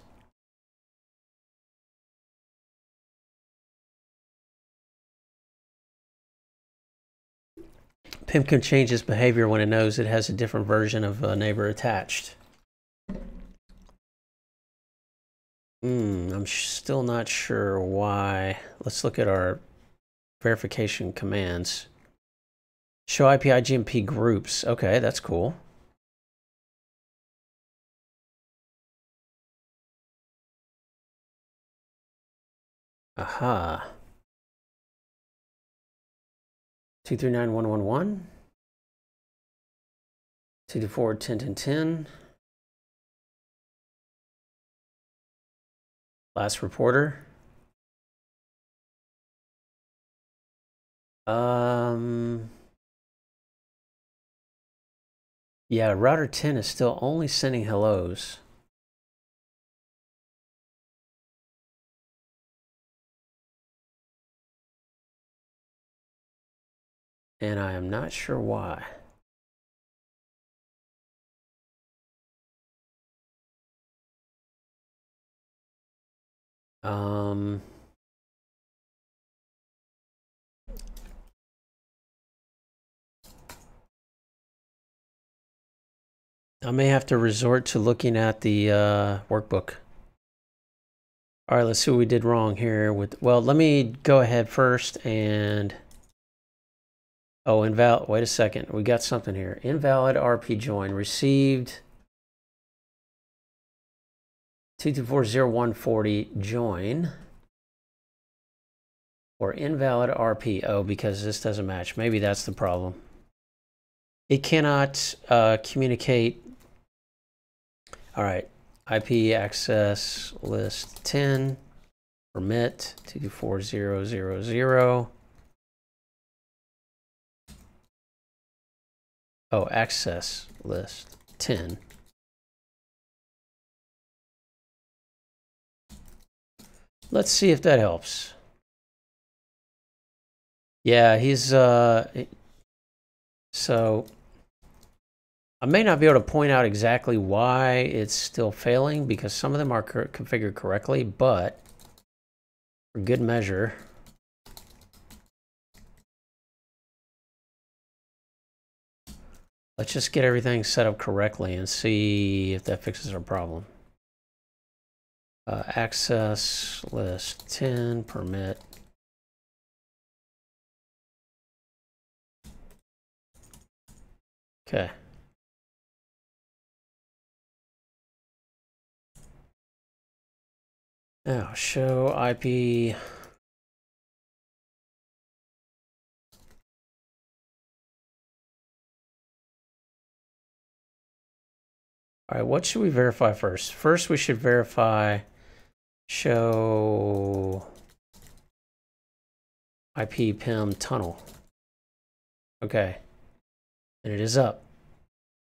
PIM can change its behavior when it knows it has a different version of a neighbor attached. I'm still not sure why. Let's look at our verification commands. Show IP IGMP groups. Okay, that's cool. Aha. 239.1.1.1. 224.10.10.10. Last reporter. Yeah, router 10 is still only sending hellos. And I am not sure why. I may have to resort to looking at the workbook. All right, let's see what we did wrong here. Well, let me go ahead first and... Oh, invalid. Wait a second. We got something here. Invalid RP join. Received 224.0.140 join. Or invalid RP. Oh, because this doesn't match. Maybe that's the problem. It cannot communicate. All right. IP access list 10. Permit 224.0.0.0. Oh, access list 10. Let's see if that helps. Yeah, he's so I may not be able to point out exactly why it's still failing because some of them are configured correctly, but for good measure, let's just get everything set up correctly and see if that fixes our problem. Access list 10 permit. Okay. Now show IP. All right, what should we verify first? First, we should verify show IP PIM tunnel. Okay. And it is up.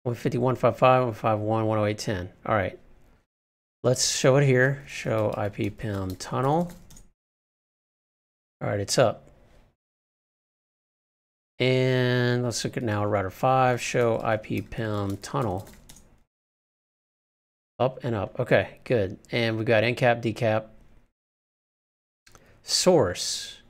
150.155, 151, 108.10. All right. Let's show it here. Show IP PIM tunnel. All right, it's up. And let's look at now router 5. Show IP PIM tunnel. Up and up. Okay, good. And we've got encap, decap. Source.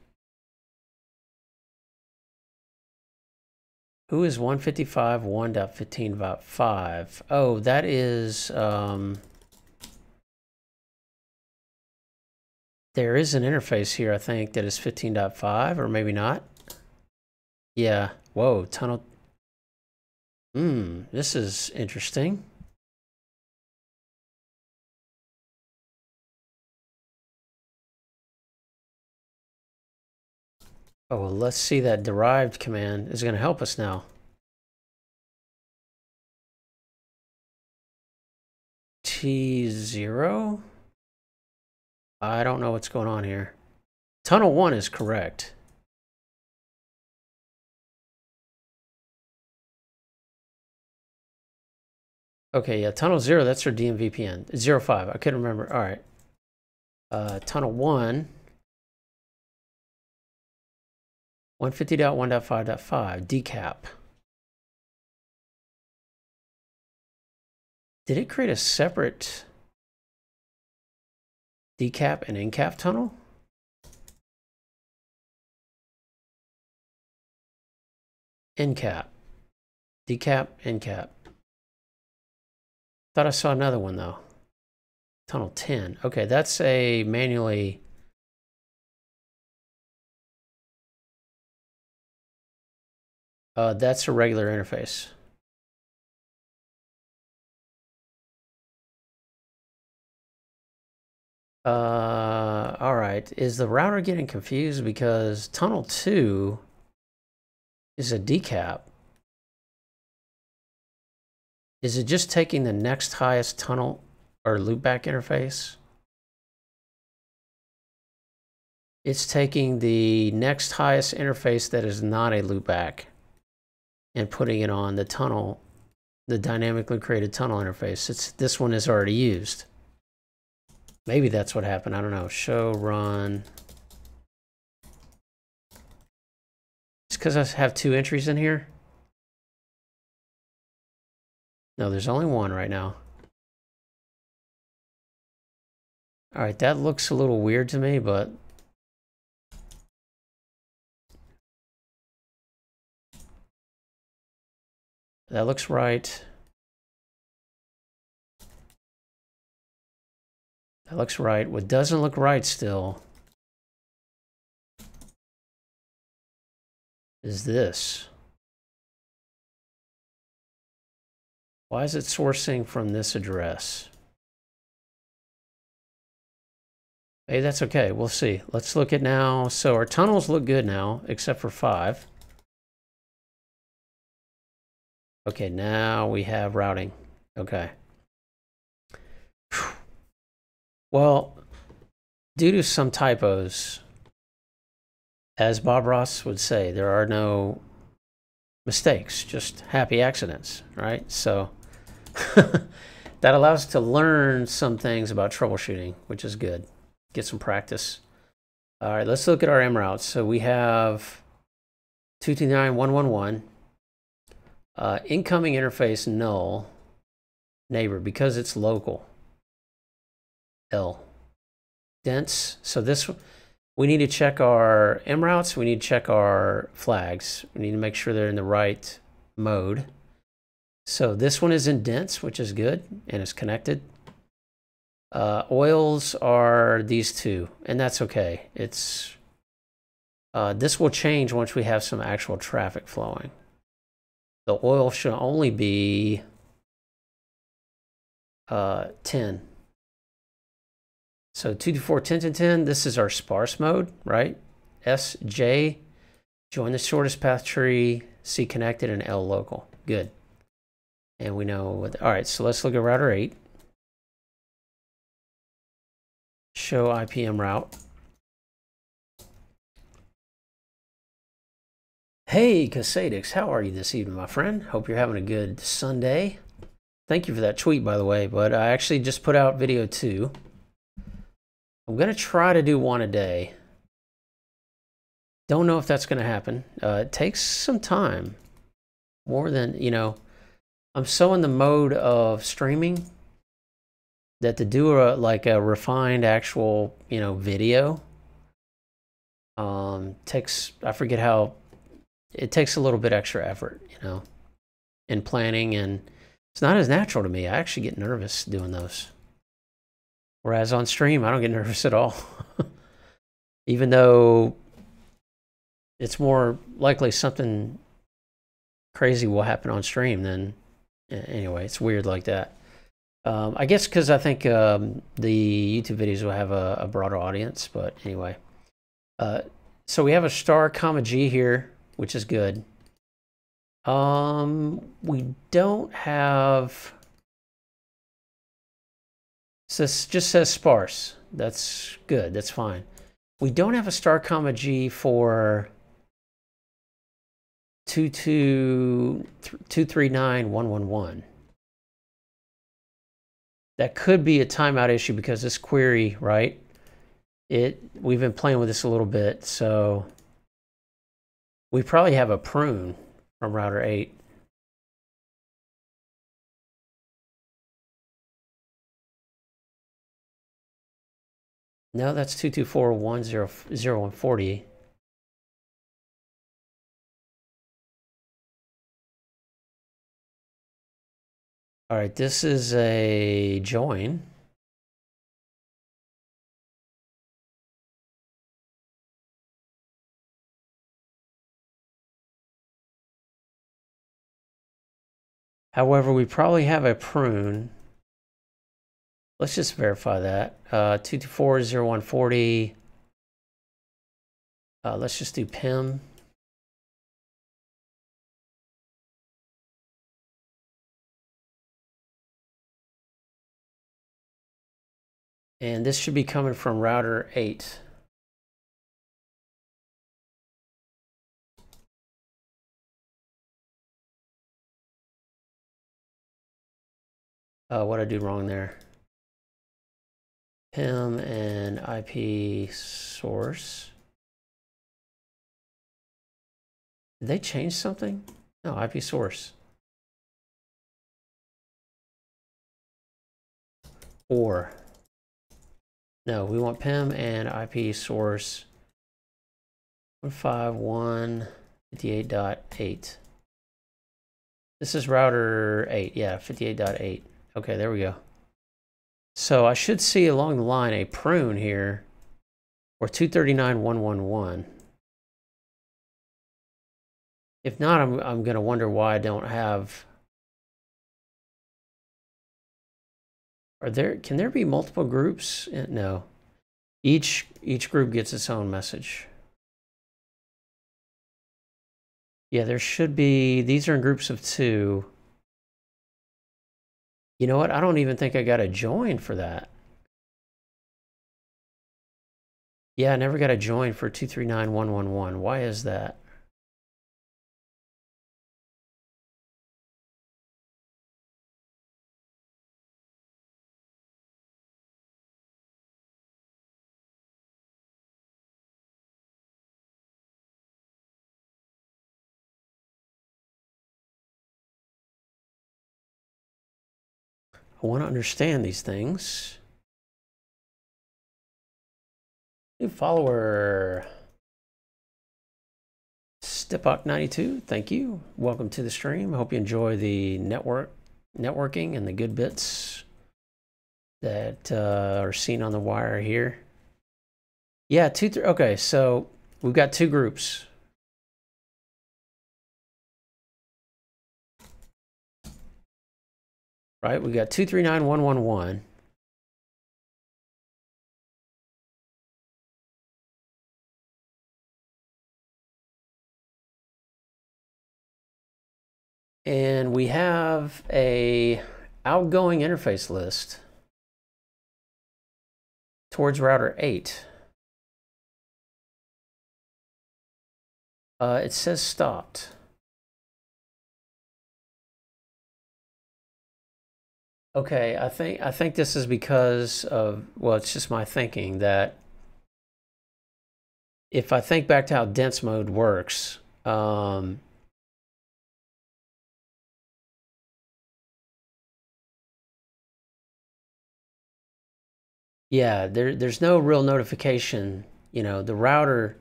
Who is 155.1.15.5? Oh, that is... there is an interface here, I think, that is 15.5, or maybe not. Yeah. Whoa, tunnel. This is interesting. Oh, well, let's see that derived command is going to help us now. T0? I don't know what's going on here. Tunnel 1 is correct. Okay, yeah, tunnel 0, that's our DMVPN. 05, I couldn't remember. All right. Tunnel 1, 150.1.5.5, decap. Did it create a separate decap and incap tunnel? Incap. Decap, incap. Thought I saw another one though. Tunnel 10. Okay, that's a manually. That's a regular interface. All right. Is the router getting confused because tunnel 2 is a decap? Is it just taking the next highest tunnel or loopback interface? It's taking the next highest interface that is not a loopback and putting it on the tunnel, the dynamically created tunnel interface. This one is already used. Maybe that's what happened. I don't know. Show run. It's because I have 2 entries in here. No, there's only 1 right now. All right, that looks a little weird to me, but that looks right. That looks right. What doesn't look right still is this. Why is it sourcing from this address? Hey, that's okay. We'll see. Let's look at now. So our tunnels look good now, except for 5. Okay, now we have routing. Okay. Well, due to some typos, as Bob Ross would say, there are no mistakes, just happy accidents, right? So that allows us to learn some things about troubleshooting, which is good. Get some practice. All right, let's look at our M routes. So we have 229.111. Incoming interface null. Neighbor, because it's local. L. Dense. So this, we need to check our M routes. We need to check our flags. We need to make sure they're in the right mode. So this one is in dense, which is good, and it's connected. Oils are these 2, and that's okay. It's this will change once we have some actual traffic flowing. The oil should only be 10. So 224.10.10, this is our sparse mode, right? SJ, join the shortest path tree, C connected, and L local. Good. And we know what, all right, so let's look at router 8. Show IPM route. Hey, Casadix, how are you this evening, my friend? Hope you're having a good Sunday. Thank you for that tweet, by the way, but I actually just put out video 2. I'm going to try to do 1 a day. Don't know if that's going to happen. It takes some time. More than, you know, I'm so in the mode of streaming that to do like a refined actual, you know, video takes, I forget how, it takes a little bit extra effort, you know, in planning, and it's not as natural to me. I actually get nervous doing those. Whereas on stream, I don't get nervous at all. Even though it's more likely something crazy will happen on stream than, anyway, it's weird like that. I guess because I think the YouTube videos will have a broader audience, but anyway. So we have a star comma G here, which is good. We don't have So this just says sparse. That's good. That's fine. We don't have a star comma G for 239.111. That could be a timeout issue because this query, right? We've been playing with this a little bit, so we probably have a prune from router 8. No, that's 224.1.0.140. All right, this is a join. However, we probably have a prune. Let's just verify that. 224.0.140. Let's just do PIM. And this should be coming from router 8. What did I do wrong there? PIM and IP source. Did they change something? No, IP source. Or. No, we want PIM and IP source 151.58.8. This is router 8. Yeah, 58.8. Okay, there we go. So I should see along the line a prune here, or 239.111. If not, I'm going to wonder why I don't have. Can there be multiple groups? No. Each group gets its own message. Yeah, there should be. These are in groups of 2. You know what? I don't even think I got a join for that. Yeah, I never got a join for 239.111. Why is that? I want to understand these things. New follower. Stipok92, thank you. Welcome to the stream. I hope you enjoy the networking and the good bits that are seen on the wire here. Yeah, okay, so we've got 2 groups. Right, we got 239.111. And we have a outgoing interface list towards router 8. It says stopped. Okay, I think this is because of, well, it's just my thinking that if I think back to how dense mode works, yeah, there's no real notification. You know, the router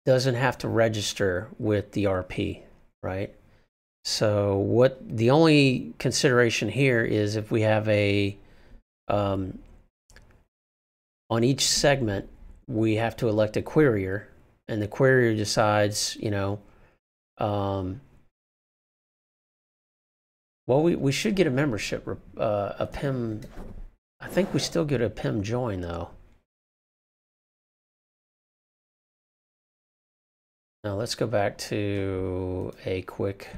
doesn't have to register with the RP, right? So the only consideration here is if we have on each segment, we have to elect a querier, and the querier decides, you know, well, we should get a membership, a PIM. I think we still get a PIM join though. Now let's go back to a quick.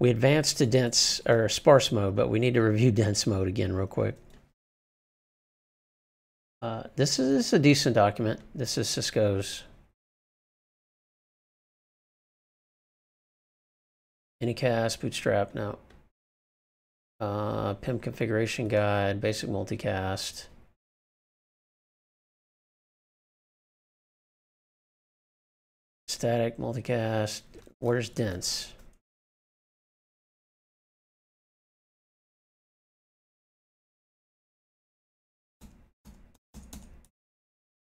We advanced to dense or sparse mode, but we need to review dense mode again real quick. This is a decent document. This is Cisco's. Anycast, Bootstrap, no. PIM configuration guide, basic multicast. Static multicast. Where's dense?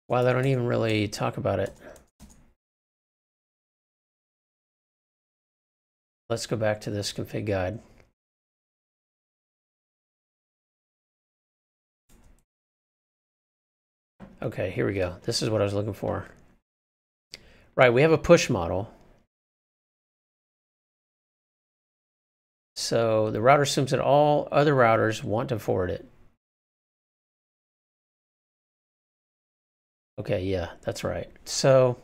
Wow, they don't even really talk about it. Let's go back to this config guide. Okay, here we go. This is what I was looking for. Right, we have a push model. So the router assumes that all other routers want to forward it. Okay, yeah, that's right. So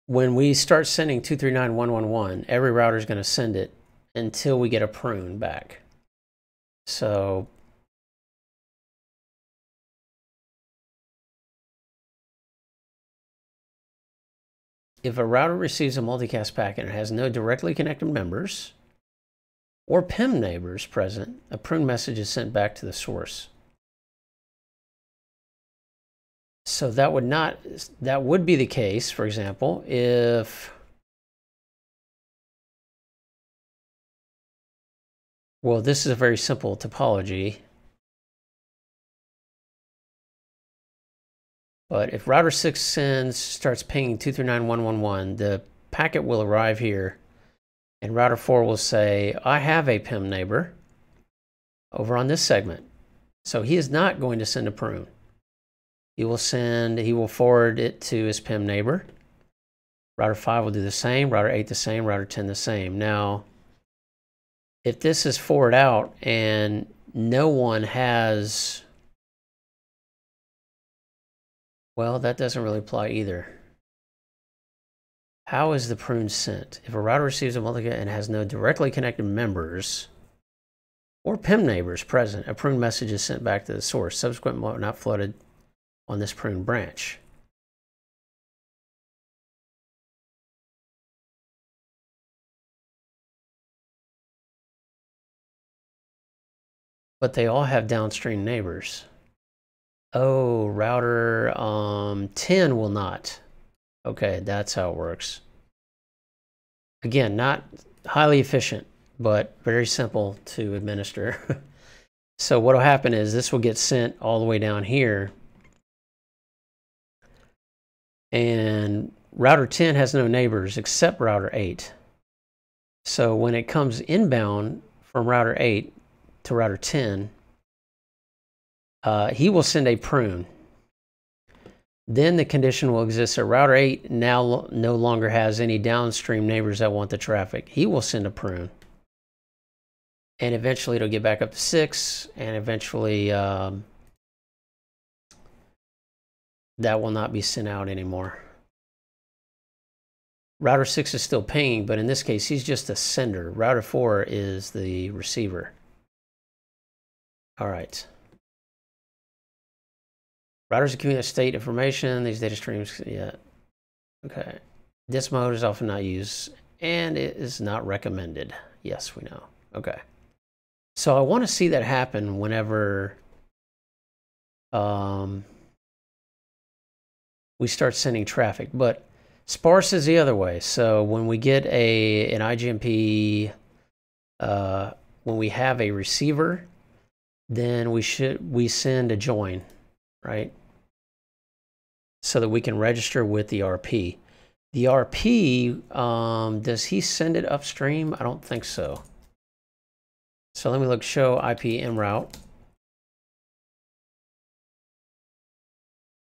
when we start sending 239.111, every router is going to send it until we get a prune back. So if a router receives a multicast packet and has no directly connected members or PIM neighbors present, a prune message is sent back to the source. So that would be the case, for example, if, well, this is a very simple topology. But if router 6 starts pinging 239.111, the packet will arrive here, and router 4 will say, I have a PIM neighbor over on this segment. So he is not going to send a prune. He will forward it to his PIM neighbor. Router 5 will do the same, router 8 the same, router 10 the same. Now, if this is forward out and no one has, well, that doesn't really apply either. How is the prune sent? If a router receives a multicast and has no directly connected members or PIM neighbors present, a prune message is sent back to the source. Subsequent mode not flooded on this prune branch. But they all have downstream neighbors. Oh, router 10 will not. Okay, that's how it works. Again, not highly efficient, but very simple to administer. So what will happen is this will get sent all the way down here. And router 10 has no neighbors except router 8. So when it comes inbound from router 8 to router 10, he will send a prune. Then the condition will exist that router 8 now no longer has any downstream neighbors that want the traffic. He will send a prune. And eventually it'll get back up to 6, and eventually that will not be sent out anymore. Router 6 is still pinging, but in this case, he's just a sender. Router 4 is the receiver. All right. Routers accumulate state information. These data streams, yeah. Okay. This mode is often not used, and it is not recommended. Yes, we know. Okay. So I want to see that happen whenever we start sending traffic, but sparse is the other way. So when we get an IGMP, when we have a receiver, then we send a join, right? So that we can register with the RP. The RP, does he send it upstream? I don't think so. So let me look, show IP en route.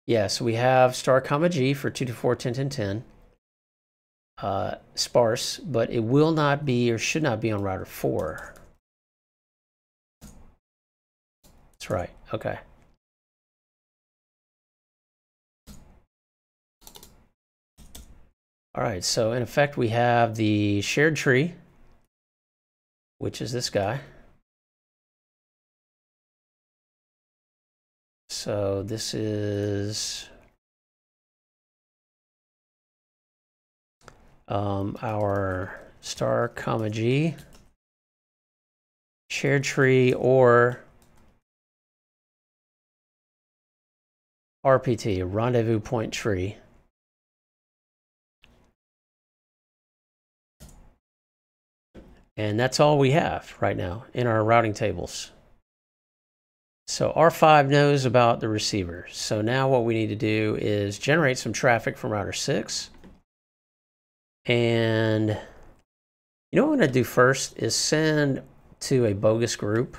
Yeah, so we have star comma G for 224.10.10.10. Sparse, but it will not be or should not be on router 4. That's right, okay. All right, so in effect, we have the shared tree, which is this guy. So this is our star comma G shared tree or RPT, rendezvous point tree. And that's all we have right now in our routing tables. So R5 knows about the receiver. So now what we need to do is generate some traffic from router 6. And you know what I'm going to do first is send to a bogus group.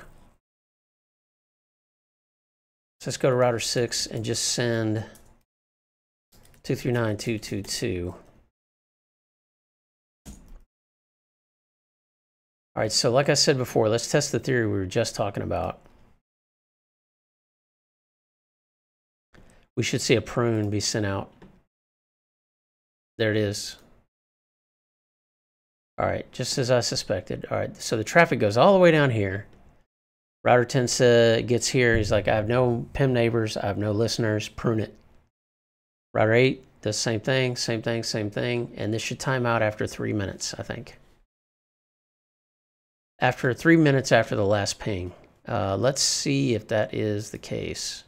So let's go to router 6 and just send 239.222. All right, so like I said before, let's test the theory we were just talking about. We should see a prune be sent out. There it is. All right, just as I suspected. All right, so the traffic goes all the way down here. Router 10 gets here. He's like, I have no PIM neighbors. I have no listeners. Prune it. Router 8 does the same thing, same thing, same thing. And this should time out after 3 minutes, I think. After 3 minutes after the last ping. Let's see if that is the case.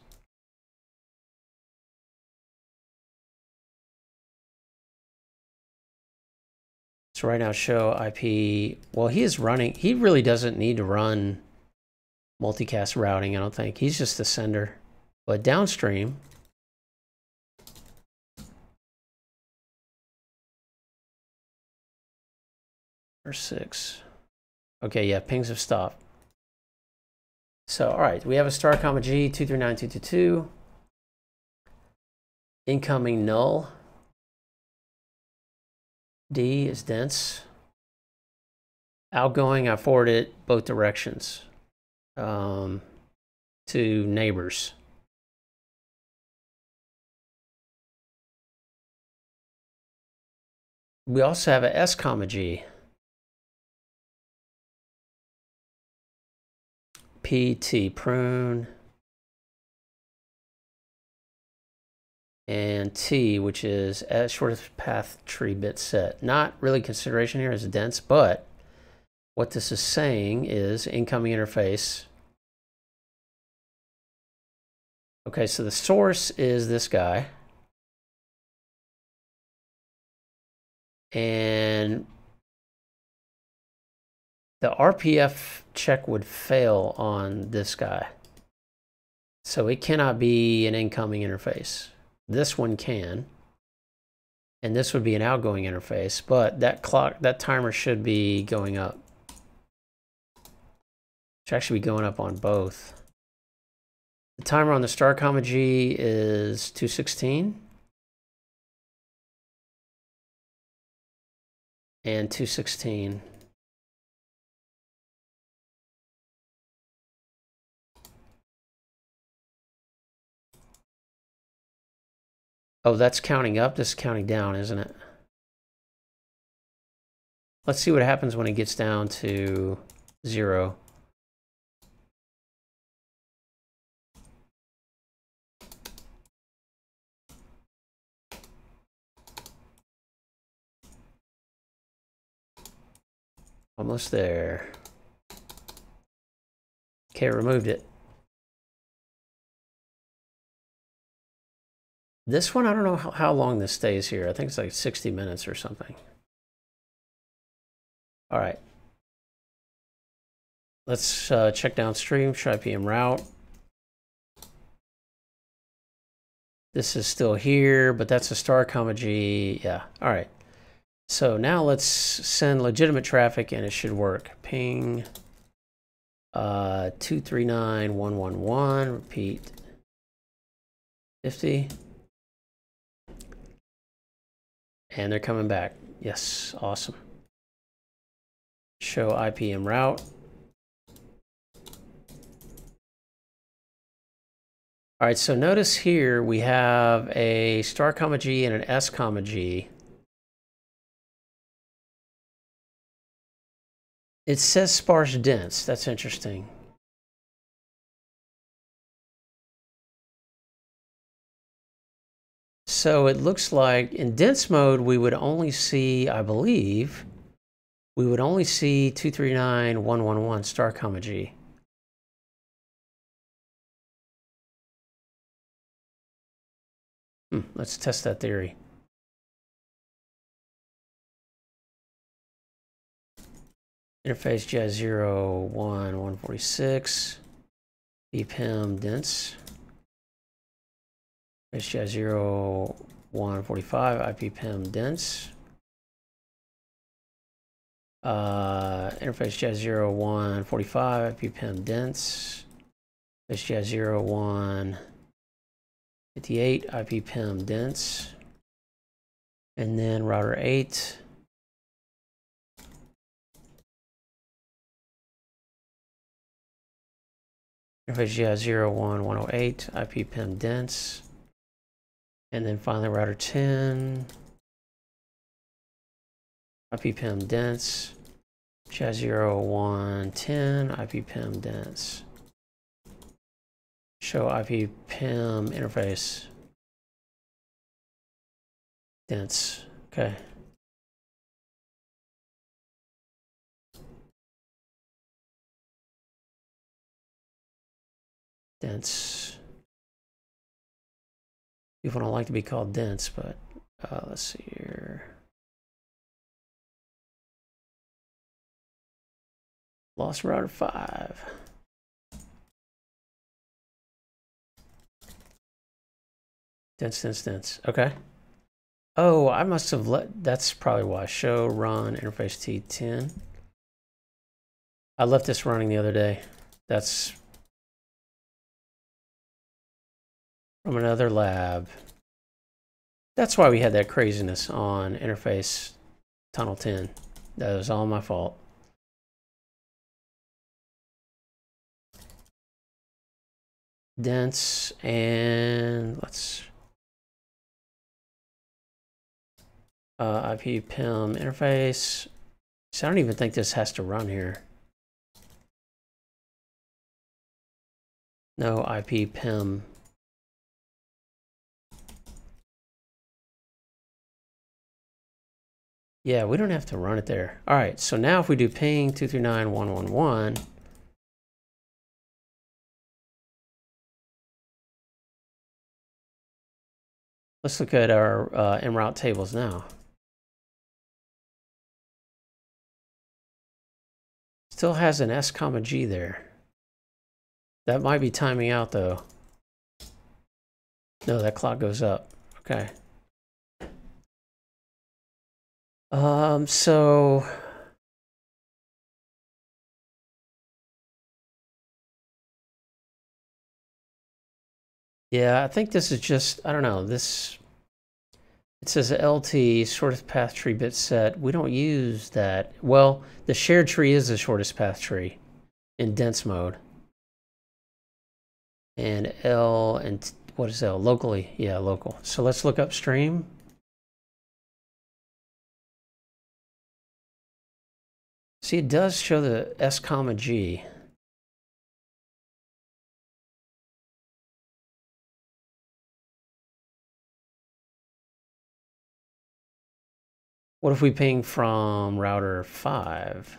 So right now, show IP. Well, he is running. He really doesn't need to run multicast routing, I don't think. He's just the sender. But downstream, or 6. Okay, yeah, pings have stopped. So, all right, we have a star comma G, 239.222. Incoming null. D is dense. Outgoing, I forward it both directions to neighbors. We also have a S comma G. PT, prune. And T, which is as shortest path tree bit set. Not really consideration here as dense, but what this is saying is incoming interface. Okay, so the source is this guy. And the RPF check would fail on this guy. So it cannot be an incoming interface. This one can. And this would be an outgoing interface, but that timer should be going up. Should actually be going up on both. The timer on the star comma G is 216. And 216. Oh, that's counting up. This is counting down, isn't it? Let's see what happens when it gets down to 0. Almost there. Okay, removed it. This one, I don't know how long this stays here. I think it's like 60 minutes or something. All right. Let's check downstream, try PM route. This is still here, but that's a star comma G. Yeah, all right. So now let's send legitimate traffic and it should work. Ping 239.111, repeat 50. And they're coming back. Yes, awesome. Show IPM route. All right, so notice here we have a star comma G and an S comma G. It says sparse dense. That's interesting. So it looks like in dense mode, we would only see, I believe, we would only see 239.111 star comma G. Let's test that theory. Interface JAZ 0, 1, 146. BPM dense. Interface JAZ 0, 145. IPPM dense. Interface JAZ 0, 145. IPPM dense. Interface JAZ 0, 158. IPPM dense. And then router 8. Interface JAZ 0, 1, 108, IPPM dense. And then finally router 10, IPPM dense. JAZ 0, 1, 10, IPPM dense. Show IPPM interface dense. Okay. Dense. People don't like to be called dense, but let's see here. Lost router 5. Dense, dense, dense. Okay. Oh, I must have that's probably why. Show run interface T10. I left this running the other day. That's from another lab. That's why we had that craziness on interface tunnel 10. That was all my fault. Dense, and let's IPPM interface. So I don't even think this has to run here. No IPPM. Yeah, we don't have to run it there. All right, so now if we do ping 239.111, let's look at our en route tables now. Still has an S comma G there. That might be timing out though. No, that clock goes up. Okay. So yeah, I think this is just, I don't know, this, it says LT, shortest path tree bit set. We don't use that. Well, the shared tree is the shortest path tree in dense mode. And L, and what is L? Locally, yeah, local. So let's look upstream. See, it does show the S comma G. What if we ping from router 5?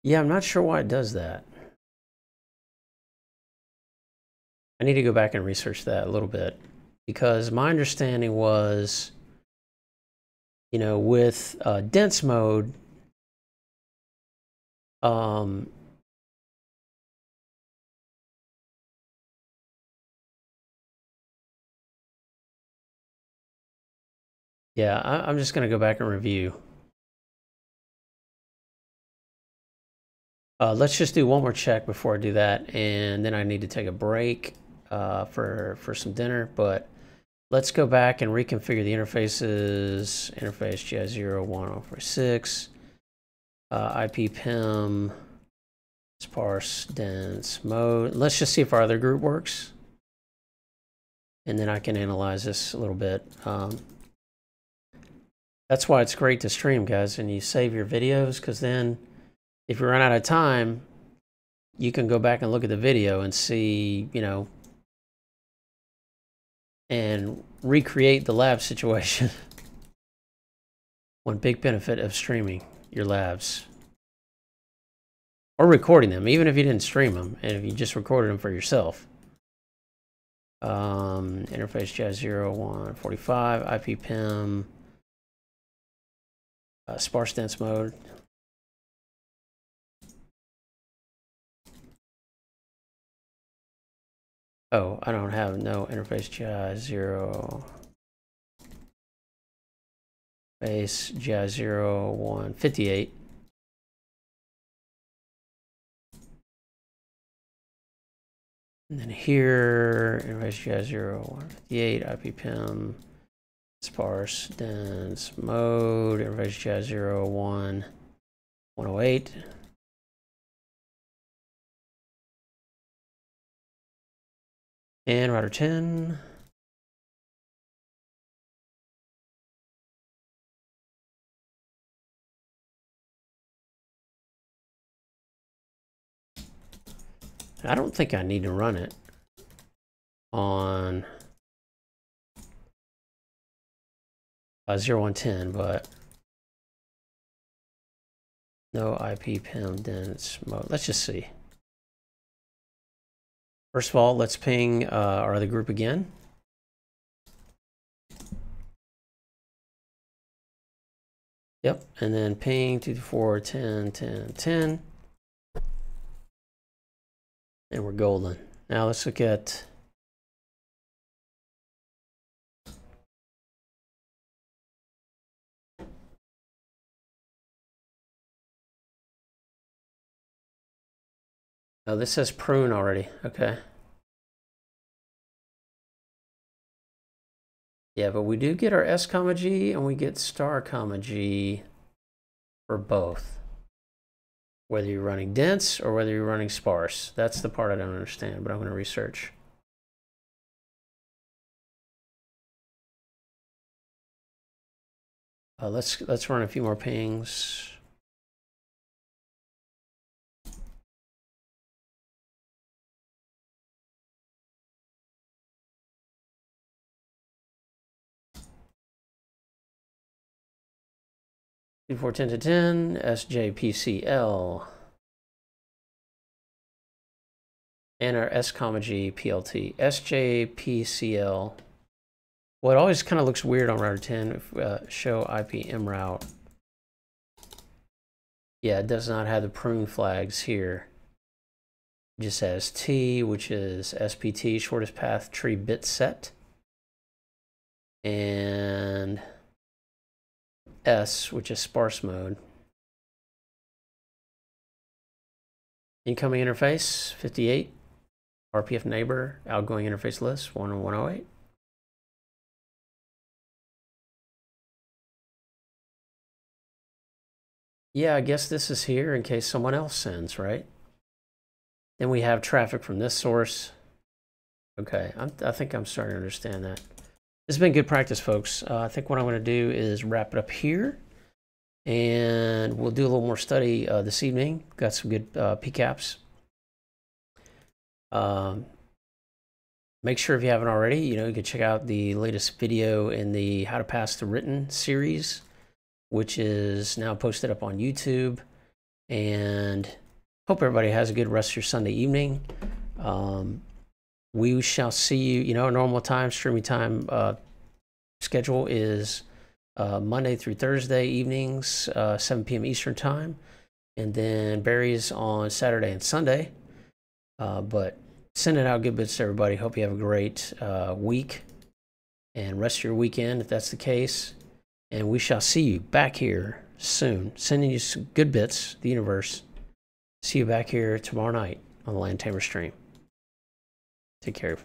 Yeah, I'm not sure why it does that. I need to go back and research that a little bit, because my understanding was, you know, with dense mode, yeah, I'm just going to go back and review. Let's just do one more check before I do that, and then I need to take a break for some dinner. But let's go back and reconfigure the interfaces. Interface JAZ 0, 1, 0, 4, 6. IPPM sparse-dense mode. Let's just see if our other group works. And then I can analyze this a little bit. That's why it's great to stream, guys, and you save your videos, because then if you run out of time, you can go back and look at the video and see, you know, and recreate the lab situation. One big benefit of streaming your labs. Or recording them, even if you didn't stream them, and if you just recorded them for yourself. Interface jazz 0, 1, 45, IP PIM, sparse dense mode. Oh, I don't have no interface jazz 0. Base jazz 0, 1, 58. And then here, interface jazz 0, 1, 58, IP PIM, sparse dense mode, interface jazz 0, 1, 108. And router 10. I don't think I need to run it on 0110, but no IP PIM dense mode. Let's just see. First of all, let's ping our other group again. Yep, and then ping 224 10 10 10. And we're golden. Now let's look at oh, this says prune already. Okay. Yeah, but we do get our S comma G and we get star comma G for both. Whether you're running dense or whether you're running sparse. That's the part I don't understand, but I'm going to research. Let's run a few more pings. Before 10 to 10, SJPCL. And our S comma G PLT. SJPCL. Well, it always kind of looks weird on router 10 if show IP M route. Yeah, it does not have the prune flags here. It just has T, which is SPT, shortest path tree bit set. And S, which is sparse mode. Incoming interface, 58. RPF neighbor, outgoing interface list, 1 and 108. Yeah, I guess this is here in case someone else sends, right? Then we have traffic from this source. Okay, I think I'm starting to understand that. This has been good practice, folks. I think what I'm going to do is wrap it up here. And we'll do a little more study this evening. Got some good PCAPs. Make sure if you haven't already, you can check out the latest video in the How to Pass the Written series, which is now posted up on YouTube. And hope everybody has a good rest of your Sunday evening. We shall see you, our normal time, streaming time schedule is Monday through Thursday evenings, 7 p.m. Eastern time. And then Barry's on Saturday and Sunday. But sending out good bits to everybody. Hope you have a great week and rest of your weekend if that's the case. And we shall see you back here soon. Sending you some good bits, the universe. See you back here tomorrow night on the Land Tamer stream. Take care.